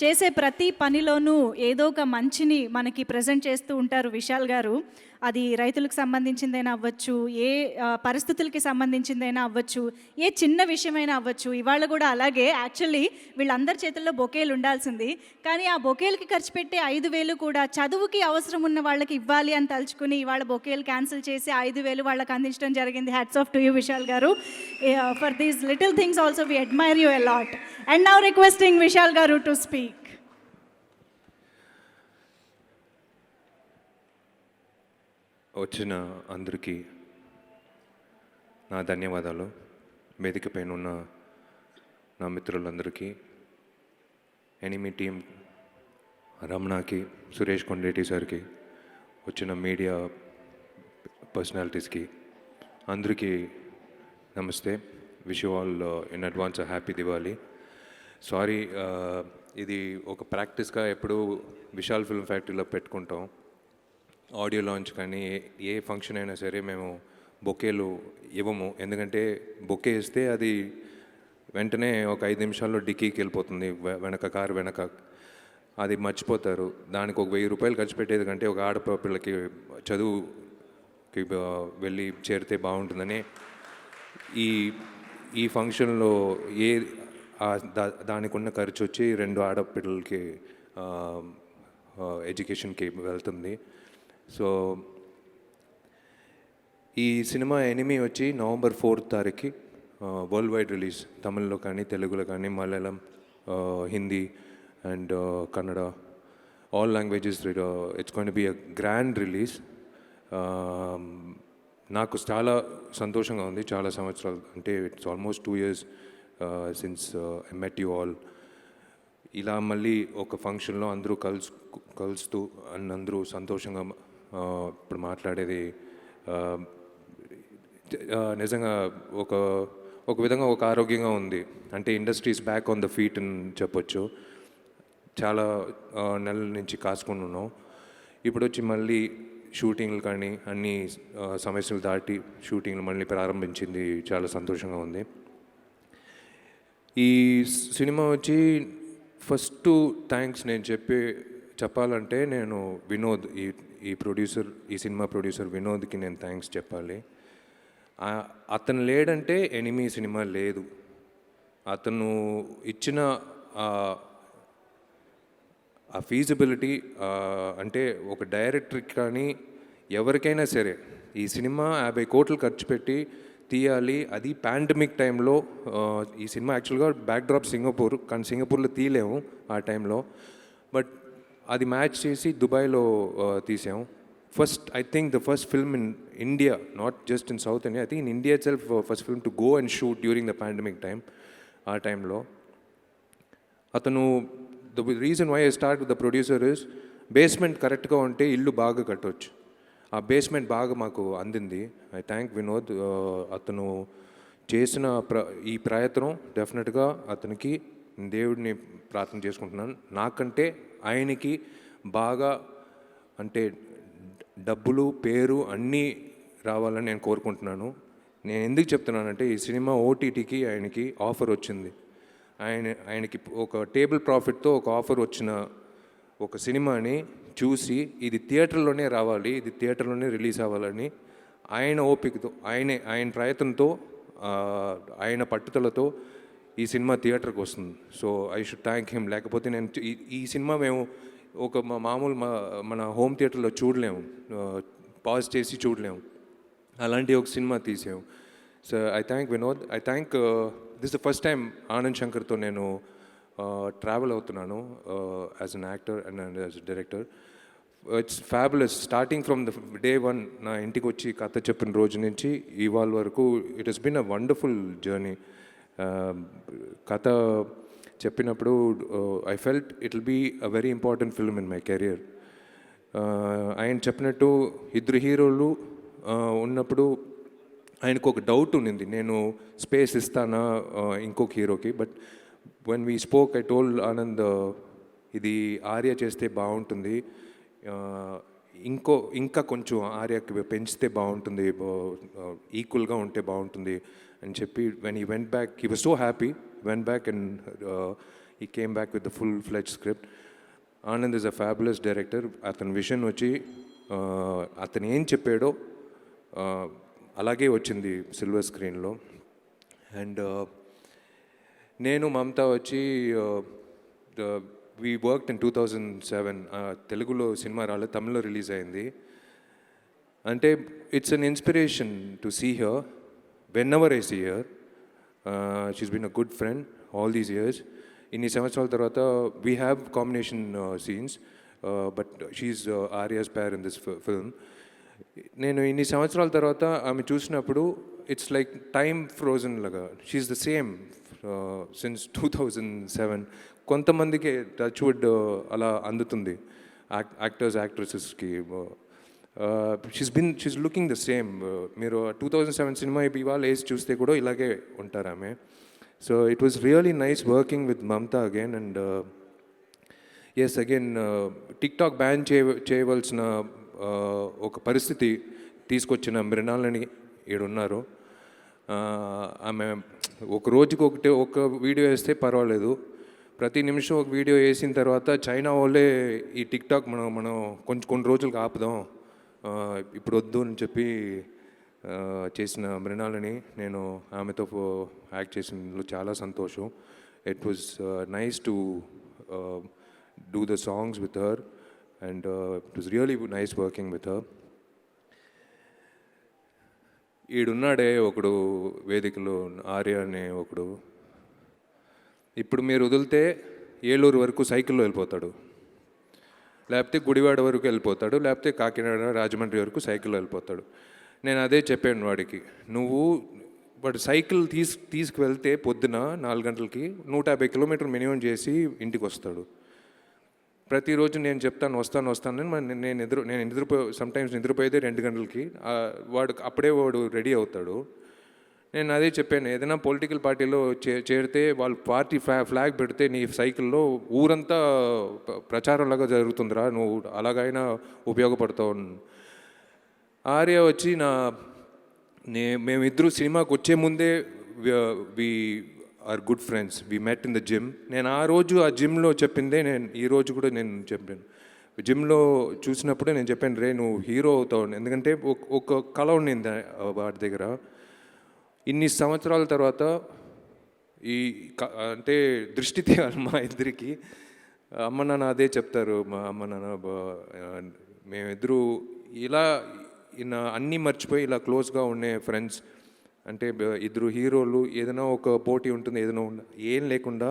Speaker 1: చేసే ప్రతి పనిలోనూ ఏదో ఒక మంచిని మనకి ప్రజెంట్ చేస్తూ ఉంటారు విశాల్ గారు. అది రైతులకు సంబంధించిందైనా అవ్వచ్చు, ఏ పరిస్థితులకి సంబంధించిందైనా అవ్వచ్చు, ఏ చిన్న విషయమైనా అవ్వచ్చు. ఇవాళ కూడా అలాగే యాక్చువల్లీ వీళ్ళందరి చేతుల్లో బొకేలు ఉండాల్సింది, కానీ ఆ బొకేలకి ఖర్చు పెట్టే 5,000 కూడా చదువుకి అవసరం ఉన్న వాళ్ళకి ఇవ్వాలి అని తలుచుకుని ఇవాళ బొకేలు క్యాన్సిల్ చేసి 5,000 వాళ్ళకి అందించడం జరిగింది. Hats off to you Vishal garu. For these little things also we admire you a lot. And now requesting Vishal garu to speak.
Speaker 2: వచ్చిన అందరికీ నా ధన్యవాదాలు. వేదిక పైన ఉన్న నా మిత్రులందరికీ, ఎనిమి టీం రమణకి, సురేష్ కొండేటి సార్కి, వచ్చిన మీడియా పర్సనాలిటీస్కి అందరికీ నమస్తే. Wish you all in advance happy Diwali. Sorry, ఇది ఒక ప్రాక్టీస్గా ఎప్పుడు విశాల్ ఫిల్మ్ ఫ్యాక్టరీలో పెట్టుకుంటాం. ఆడియో లాంచ్ కానీ ఏ ఫంక్షన్ అయినా సరే మేము బొకేలు ఇవ్వము. ఎందుకంటే బొకే ఇస్తే అది వెంటనే ఒక 5 నిమిషాల్లో డిక్కీకి వెళ్ళిపోతుంది, కారు వెనక. అది మర్చిపోతారు. దానికి ఒక 1,000 రూపాయలు ఖర్చు పెట్టేది కంటే ఒక ఆడపిల్లకి చదువుకి వెళ్ళి చేరితే బాగుంటుందని ఈ ఫంక్షన్లో దానికి ఉన్న ఖర్చు వచ్చి 2 ఆడపిల్లలకి ఎడ్యుకేషన్కి వెళ్తుంది. సో ఈ సినిమా ఎనిమి వచ్చి November 4th తారీఖుకి వరల్డ్ వైడ్ రిలీజ్. తమిళ్లో కానీ, తెలుగులో కానీ, Malayalam, Hindi and Kannada, all languages. It's going to be a grand release. నాకు చాలా సంతోషంగా ఉంది. చాలా సంవత్సరాలు, అంటే it's almost 2 years since I met you all. ఇలా మళ్ళీ ఒక ఫంక్షన్లో అందరూ కలుస్తూ అందరూ సంతోషంగా ఇప్పుడు మాట్లాడేది నిజంగా ఒక విధంగా ఒక ఆరోగ్యంగా ఉంది. అంటే industries back on the feet అని చెప్పొచ్చు. చాలా నెలల నుంచి కాసుకుని ఉన్నాం. ఇప్పుడు వచ్చి మళ్ళీ షూటింగ్లు కానీ అన్ని సమస్యలు దాటి షూటింగ్లు మళ్ళీ ప్రారంభించింది. చాలా సంతోషంగా ఉంది. ఈ సినిమా వచ్చి ఫస్ట్ థ్యాంక్స్ నేను చెప్పాలంటే నేను వినోద్, ఈ సినిమా ప్రొడ్యూసర్ వినోద్కి నేను థ్యాంక్స్ చెప్పాలి. అతను లేడంటే ఎనిమి సినిమా లేదు. అతను ఇచ్చిన ఆ ఫీజిబిలిటీ, అంటే ఒక డైరెక్టర్కి కానీ ఎవరికైనా సరే ఈ సినిమా 50 కోట్లు ఖర్చు పెట్టి తీయాలి, అది పాండమిక్ టైంలో. ఈ సినిమా యాక్చువల్గా బ్యాక్డ్రాప్ సింగపూర్, కానీ సింగపూర్లో తీయలేము ఆ టైంలో. బట్ అది మ్యాచ్ చేసి దుబాయ్లో తీసాం. I think the first film in India, not just in South India, I think in India itself, first film to go and shoot during the pandemic time, ఆ టైంలో. అతను, the reason why I start with the producer is, basement కరెక్ట్గా ఉంటే ఇల్లు బాగా కట్టవచ్చు. ఆ basement బాగా మాకు అందింది. I thank Vinod. అతను చేసిన ఈ ప్రయత్నం డెఫినెట్గా అతనికి దేవుడిని ప్రార్థన చేసుకుంటున్నాను. నాకంటే ఆయనకి బాగా, అంటే డబ్బులు, పేరు అన్నీ రావాలని నేను కోరుకుంటున్నాను. నేను ఎందుకు చెప్తున్నానంటే ఈ సినిమా ఓటీటీకి ఆయనకి ఆఫర్ వచ్చింది. ఆయనకి ఒక టేబుల్ ప్రాఫిట్తో ఒక ఆఫర్ వచ్చిన ఒక సినిమాని చూసి ఇది థియేటర్లోనే రావాలి, ఇది థియేటర్లోనే రిలీజ్ అవ్వాలని ఆయన ఓపికతో, ఆయన ప్రయత్నంతో, ఆయన పట్టుదలతో ఈ సినిమా థియేటర్కి వస్తుంది. So I should thank him. లేకపోతే నేను ఈ సినిమా మేము ఒక మామూలు మన హోమ్ థియేటర్లో చూడలేము, పాజ్ చేసి చూడలేము. అలాంటి ఒక సినిమా తీసాము. So I thank Vinod. I thank this the first time Anand శంకర్తో నేను ట్రావెల్ అవుతున్నాను as an actor and as director. It's fabulous. Starting from the day 1 నా ఇంటికి వచ్చి కథ చెప్పిన రోజు నుంచి ఇవాళ వరకు it has been a wonderful journey. కథ చెప్పినప్పుడు I felt it will be a very important film in my career. ఆయన చెప్పినట్టు ఇద్దరు హీరోలు ఉన్నప్పుడు ఆయనకు ఒక డౌట్ ఉన్నింది, నేను స్పేస్ ఇస్తానా ఇంకొక హీరోకి. But when we spoke, I told Anand, ఇది ఆర్య చేస్తే బాగుంటుంది, ఇంకా కొంచెం ఆర్యకి పెంచితే బాగుంటుంది, ఈక్వల్గా ఉంటే బాగుంటుంది అని చెప్పి when he went back, he was so happy, went back and he came back with the full fledged script. Anand is a fabulous director. అతని విజన్ వచ్చి అతను ఏం చెప్పాడో అలాగే వచ్చింది సిల్వర్ స్క్రీన్లో. అండ్ నేను మమతా వచ్చి వీ వర్క్డ్ ఇన్ 2007. తెలుగులో సినిమా రాలేదు, తమిళ్లో రిలీజ్ అయింది. అంటే it's an inspiration to see her whenever I see her. She's been a good friend all these years. ఇన్ని సంవత్సరాల తర్వాత we have combination scenes, but she's Arya's pair in this film. నేను ఇన్ని సంవత్సరాల తర్వాత ఆమె చూసినప్పుడు ఇట్స్ లైక్ టైమ్ ఫ్రోజన్ లాగా. She's the same since 2007. కొంతమందికి టచ్ వుడ్ అలా అందుతుంది యాక్టర్స్ యాక్ట్రెసెస్కి. She's looking the same. మీరు 2007 సినిమా ఇవాళ వేసి చూస్తే కూడా ఇలాగే ఉంటారు ఆమె. So it was really nice working with Mamta again. And yes, again TikTok ban చేయవలసిన ఒక పరిస్థితి తీసుకొచ్చిన మృణాలని ఈడున్నారు. ఆమె ఒక రోజుకి ఒక వీడియో వేస్తే పర్వాలేదు, ప్రతి నిమిషం ఒక వీడియో వేసిన తర్వాత చైనా వాళ్ళే ఈ టిక్టాక్ మనం కొన్ని రోజులకు ఆపుదాం, ఇప్పుడు వద్దు అని చెప్పి చేసిన మృణాలని నేను ఆమెతో యాక్ట్ చేసినందులో చాలా సంతోషం. It was nice to do the songs with her and it was really nice working with her. ఈడున్నాడే ఒకడు వేదికలో, ఆర్య అనే ఒకడు, ఇప్పుడు మీరు వదిలితే ఏలూరు వరకు సైకిల్లో వెళ్ళిపోతాడు, లేకపోతే గుడివాడ వరకు వెళ్ళిపోతాడు, లేకపోతే కాకినాడ రాజమండ్రి వరకు సైకిల్లో వెళ్ళిపోతాడు. నేను అదే చెప్పాను వాడికి, నువ్వు వాడు సైకిల్ తీసుకువెళ్తే పొద్దున 4 గంటలకి 150 కిలోమీటర్లు మినిమం చేసి ఇంటికి వస్తాడు. ప్రతిరోజు నేను చెప్తాను వస్తానని నేను సమ్టైమ్స్ నిద్రపోయేదే 2 గంటలకి. వాడు రెడీ అవుతాడు. నేను అదే చెప్పాను, ఏదైనా పొలిటికల్ పార్టీలో చేరితే వాళ్ళు పార్టీ ఫ్లాగ్ పెడితే నీ సైకిల్లో ఊరంతా ప్రచారంలాగా జరుగుతుందిరా, నువ్వు అలాగైనా ఉపయోగపడతావు. ఆర్య వచ్చి మేమిద్దరు సినిమాకి వచ్చే ముందే we are good friends, we met in the gym. నేను ఆ రోజు ఆ జిమ్లో చెప్పిందే నేను ఈరోజు కూడా నేను చెప్పాను. జిమ్లో చూసినప్పుడే నేను చెప్పాను, రే నువ్వు హీరో అవుతావు, ఎందుకంటే ఒక కళ ఉండింది వాడి దగ్గర. ఇన్ని సంవత్సరాల తర్వాత అంటే దృష్టి తీయాలి మా ఇద్దరికి. అమ్మ నాన్న అదే చెప్తారు, మా అమ్మ నాన్న మేమిద్దరూ ఇలా అన్నీ మర్చిపోయి ఇలా క్లోజ్గా ఉండే ఫ్రెండ్స్. అంటే ఇద్దరు హీరోలు, ఏదైనా ఒక పోటీ ఉంటుంది, ఏదైనా ఏం లేకుండా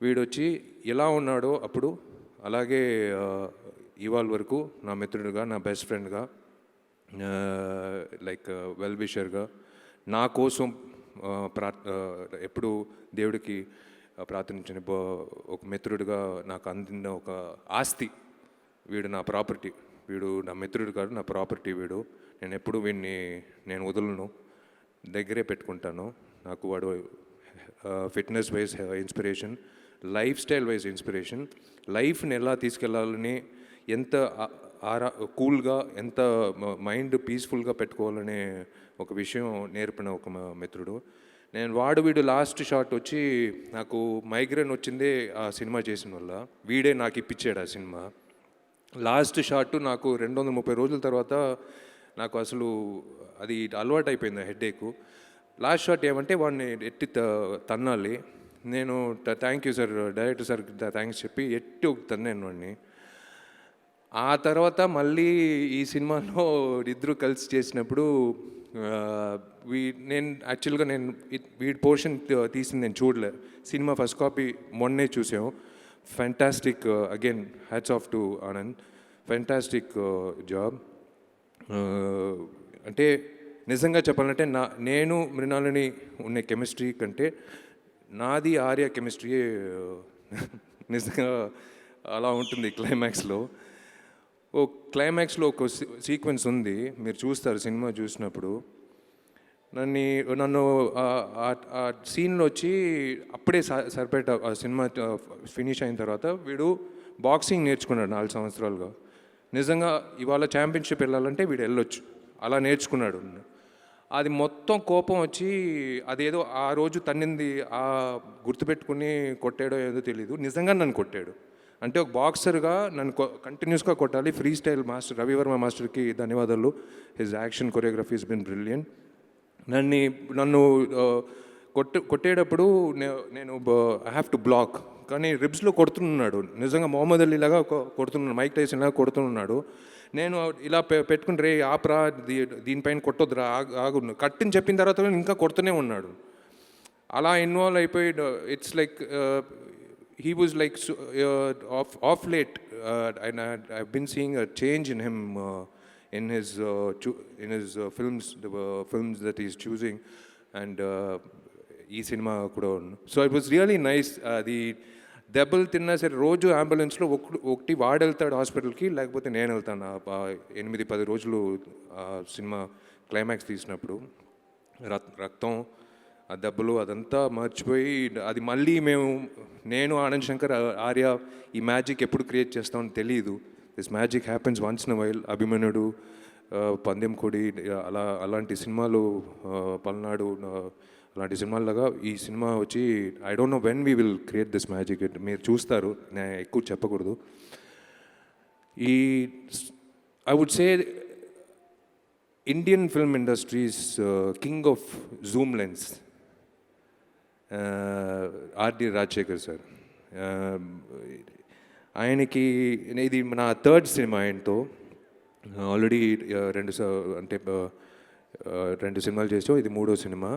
Speaker 2: వీడొచ్చి ఎలా ఉన్నాడో అప్పుడు అలాగే ఇవాళ వరకు నా మిత్రుడిగా, నా బెస్ట్ ఫ్రెండ్గా, లైక్ వెల్ విషర్గా, నా కోసం ఎప్పుడు దేవుడికి ప్రార్థించిన ఒక మిత్రుడిగా నాకు అందిన ఒక ఆస్తి వీడు. నా ప్రాపర్టీ వీడు, నా మిత్రుడు కాదు, నా ప్రాపర్టీ వీడు. నేను ఎప్పుడు వీడిని నేను వదలను, దగ్గరే పెట్టుకుంటాను. నాకు వాడు fitness wise inspiration, life style wise inspiration. లైఫ్ని ఎలా తీసుకెళ్ళాలని, ఎంత కూల్గా, ఎంత మైండ్ పీస్ఫుల్గా పెట్టుకోవాలనే ఒక విషయం నేర్పిన ఒక మిత్రుడు. వీడు లాస్ట్ షాట్ వచ్చి నాకు మైగ్రేన్ వచ్చిందే ఆ సినిమా చేసిన వల్ల. వీడే నాకు ఇప్పించాడు ఆ సినిమా. లాస్ట్ షాట్ నాకు 230 రోజుల తర్వాత నాకు అసలు అది అలవాటు అయిపోయింది, హెడ్ఏక్. లాస్ట్ షాట్ ఏమంటే వాడిని ఎట్టి తన్నాలి. నేను thank you sir, director sir thanks చెప్పి ఎట్టి ఒక తన్నాను వాడిని. ఆ తర్వాత మళ్ళీ ఈ సినిమాలో ఇద్దరు కలిసి చేసినప్పుడు యాక్చువల్గా వీడి పోర్షన్ తీసింది నేను చూడలే. సినిమా ఫస్ట్ కాపీ మొన్నే చూసాము. Fantastic, again hats off to Anand, fantastic job. అంటే నిజంగా చెప్పాలంటే నేను మృణాలని ఉన్న కెమిస్ట్రీ కంటే నాది ఆర్య కెమిస్ట్రీ నిజంగా అలా ఉంటుంది. క్లైమాక్స్లో ఒక సీక్వెన్స్ ఉంది, మీరు చూస్తారు సినిమా చూసినప్పుడు. నన్ను ఆ సీన్లో వచ్చి అప్పుడే సరిపేట ఆ సినిమా ఫినిష్ అయిన తర్వాత వీడు బాక్సింగ్ నేర్చుకున్నాడు 4 సంవత్సరాలుగా. నిజంగా ఇవాళ ఛాంపియన్షిప్ వెళ్ళాలంటే వీడు వెళ్ళొచ్చు, అలా నేర్చుకున్నాడు. అది మొత్తం కోపం వచ్చి అదేదో ఆ రోజు తన్నింది ఆ గుర్తుపెట్టుకుని కొట్టాడో ఏదో తెలీదు, నిజంగా నన్ను కొట్టాడు. అంటే ఒక బాక్సర్గా నన్ను కంటిన్యూస్గా కొట్టాలి. ఫ్రీ స్టైల్ మాస్టర్ రవివర్మ మాస్టర్కి ధన్యవాదాలు. His action choreography is been brilliant. నన్ను కొట్టేటప్పుడు నేను ఐ హ్యావ్ టు బ్లాక్, కానీ రిబ్స్లో కొడుతున్నాడు. నిజంగా మొహమ్మద్ అలీ లాగా కొడుతున్నాడు, మైక్ టైసన్ లాగా కొడుతున్నాడు. నేను ఇలా పెట్టుకుని రే ఆపరా, దీనిపైన కొట్టొద్దురా, ఆగు కట్టిని చెప్పిన తర్వాత ఇంకా కొడుతూనే ఉన్నాడు. అలా ఇన్వాల్వ్ అయిపోయి it's like he was like off late, and I've been seeing a change in him in his films, the films that he's choosing, and ee cinema kuda. So it was really nice. The దెబ్బలు తిన్నా సరే రోజు అంబులెన్స్లో ఒకటి వాడు వెళ్తాడు హాస్పిటల్కి, లేకపోతే నేను వెళ్తాను. 8-10 రోజులు సినిమా క్లైమాక్స్ తీసినప్పుడు రక్తం, ఆ దెబ్బలు అదంతా మర్చిపోయి అది మళ్ళీ నేను ఆనంద్ శంకర్ ఆర్య ఈ మ్యాజిక్ ఎప్పుడు క్రియేట్ చేస్తామని తెలియదు. This magic happens once in while. అభిమన్యుడు, పందెం కొడి, అలాంటి సినిమాలు, పల్నాడు, అలాంటి సినిమాలాగా ఈ సినిమా వచ్చి I don't know when we will create this magic. మీరు చూస్తారు, నేను ఎక్కువ చెప్పకూడదు. I would say Indian film industries king of zoom lens R D Rajasekhar sir. ఆయనకి ఇది నా 3rd సినిమా ఆయనతో. ఆల్రెడీ 2 సినిమాలు చేసాం, ఇది 3వ సినిమా.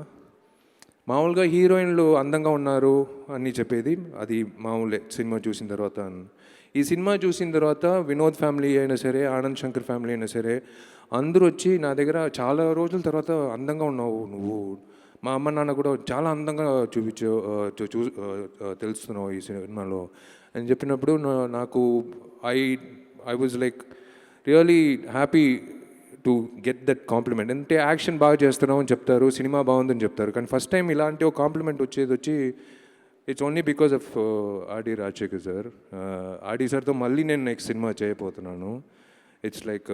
Speaker 2: మామూలుగా హీరోయిన్లు అందంగా ఉన్నారు అని చెప్పేది అది మామూలే సినిమా చూసిన తర్వాత. ఈ సినిమా చూసిన తర్వాత వినోద్ ఫ్యామిలీ అయినా సరే, ఆనంద్ శంకర్ ఫ్యామిలీ అయినా సరే, అందరూ వచ్చి నా దగ్గర చాలా రోజుల తర్వాత అందంగా ఉన్నావు నువ్వు, మా అమ్మ నాన్న కూడా చాలా అందంగా తెలుస్తున్నావు ఈ సినిమాలో అని చెప్పినప్పుడు నాకు I was like really happy to get that complement. అంటే యాక్షన్ బాగా చేస్తున్నావు అని చెప్తారు, సినిమా బాగుందని చెప్తారు, కానీ ఫస్ట్ టైం ఇలాంటి ఒక కాంప్లిమెంట్ వచ్చి it's only because of R D Rajasekhar sir. R D సార్తో మళ్ళీ నేను నెక్స్ట్ సినిమా చేయబోతున్నాను. ఇట్స్ లైక్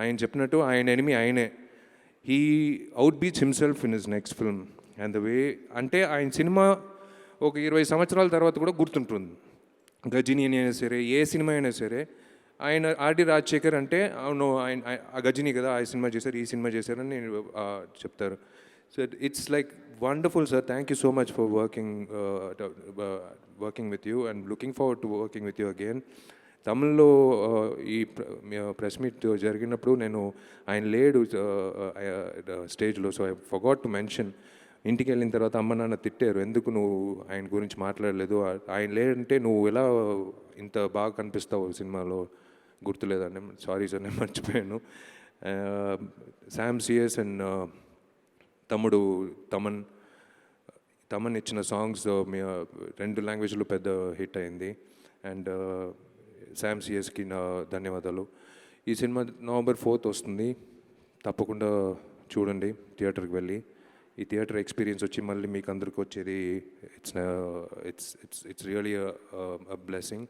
Speaker 2: ఆయన చెప్పినట్టు ఆయన ఎనిమి ఆయనే. He out beats himself in his next film. And the way అంటే ఆయన సినిమా ఒక 20 సంవత్సరాల తర్వాత కూడా గుర్తుంటుంది. గజిని అయినా సరే, ఏ సినిమా అయినా సరే, ఆయన ఆర్డి రాజశేఖర్ అంటే అవును ఆయన ఆ గజిని కదా, ఆ సినిమా చేశారు, ఈ సినిమా చేశారని నేను చెప్తారు. So it's like wonderful sir. Thank you so much for working with you and looking forward to working with you again. తమిళ్లో ఈ ప్రెస్ మీట్ జరిగినప్పుడు ఆయన లేడు స్టేజ్లో, so I forgot to mention. ఇంటికి వెళ్ళిన తర్వాత అమ్మ నాన్న తిట్టారు, ఎందుకు నువ్వు ఆయన గురించి మాట్లాడలేదు, ఆయన లేదంటే నువ్వు ఎలా ఇంత బాగా కనిపిస్తావు సినిమాలో, గుర్తులేదండి. సారీ సార్, నేను మర్చిపోయాను. శామ్ సిఎస్ అండ్ తమ్ముడు తమన్ ఇచ్చిన సాంగ్స్ 2 లాంగ్వేజ్లో పెద్ద హిట్ అయింది. అండ్ శామ్ సిఎస్కి నా ధన్యవాదాలు. ఈ సినిమా November 4th వస్తుంది, తప్పకుండా చూడండి థియేటర్కి వెళ్ళి. ఈ థియేటర్ ఎక్స్పీరియన్స్ వచ్చి మళ్ళీ మీకు అందరికి వచ్చేది it's really a blessing.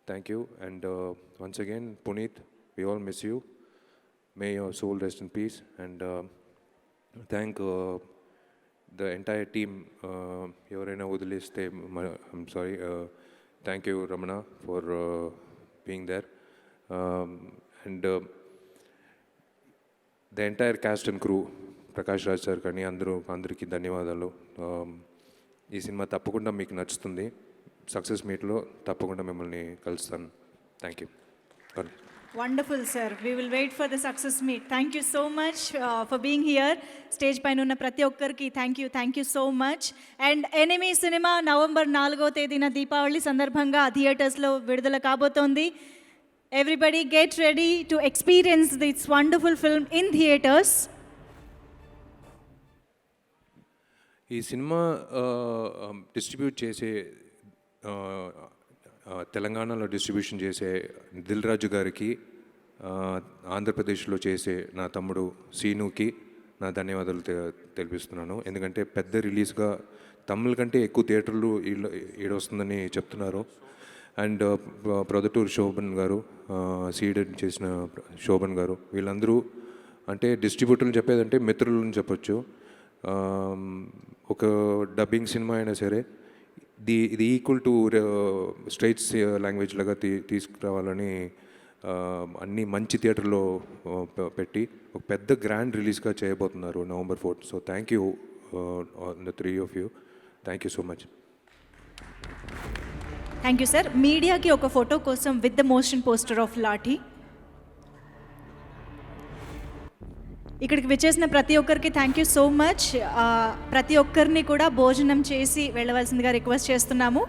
Speaker 2: Thank you. And once again Puneeth, we all miss you. May your soul rest in peace. And thank the entire team. ఎవరైనా వదిలేస్తే I'm sorry. Thank you Ramana for being there. And the entire cast and crew, Prakash Raj sir కానీ అందరికీ ధన్యవాదాలు. ఈ cinema తప్పకుండా మీకు నచ్చుతుంది. Success మీట్లో తప్పకుండా మిమ్మల్ని కలుస్తాను. Thank you.
Speaker 1: Wonderful, sir. We will wait for the success meet. Thank you so much for being here. Stage పైన ఉన్న ప్రతి ఒక్కరికి thank you so much. And enemy cinema November 4వ తేదీన దీపావళి సందర్భంగా థియేటర్స్లో విడుదల కాబోతోంది. Everybody get ready to experience this wonderful film in theaters.
Speaker 2: ఈ సినిమా డిస్ట్రిబ్యూట్ చేసే తెలంగాణలో డిస్ట్రిబ్యూషన్ చేసే దిల్ రాజు గారికి, ఆంధ్రప్రదేశ్లో చేసే నా తమ్ముడు సీనుకి నా ధన్యవాదాలు తెలిపిస్తున్నాను. ఎందుకంటే పెద్ద రిలీజ్గా తమిళ కంటే ఎక్కువ థియేటర్లు ఈడొస్తుందని చెప్తున్నారు. అండ్ ప్రొదటూర్ శోభన్ గారు, సీడెడ్ చేసిన శోభన్ గారు, వీళ్ళందరూ అంటే డిస్ట్రిబ్యూటర్లు చెప్పేదంటే మిత్రులను చెప్పొచ్చు. ఒక డబ్బింగ్ సినిమా అయినా సరే ఇది ఈక్వల్ టు స్ట్రైట్స్ లాంగ్వేజ్ లాగా తీసుకురావాలని అన్ని మంచి థియేటర్లో పెట్టి ఒక పెద్ద గ్రాండ్ రిలీజ్గా చేయబోతున్నారు November 4th. So thank you the 3 of you. Thank you so much.
Speaker 1: Thank you sir. మీడియాకి ఒక ఫోటో కోసం with the motion poster of lathi. ఇక్కడికి విచ్చేసిన ప్రతి ఒక్కరికి థ్యాంక్ యూ సో మచ్. ప్రతి ఒక్కరిని కూడా భోజనం చేసి వెళ్ళవలసిందిగా రిక్వెస్ట్ చేస్తున్నాము.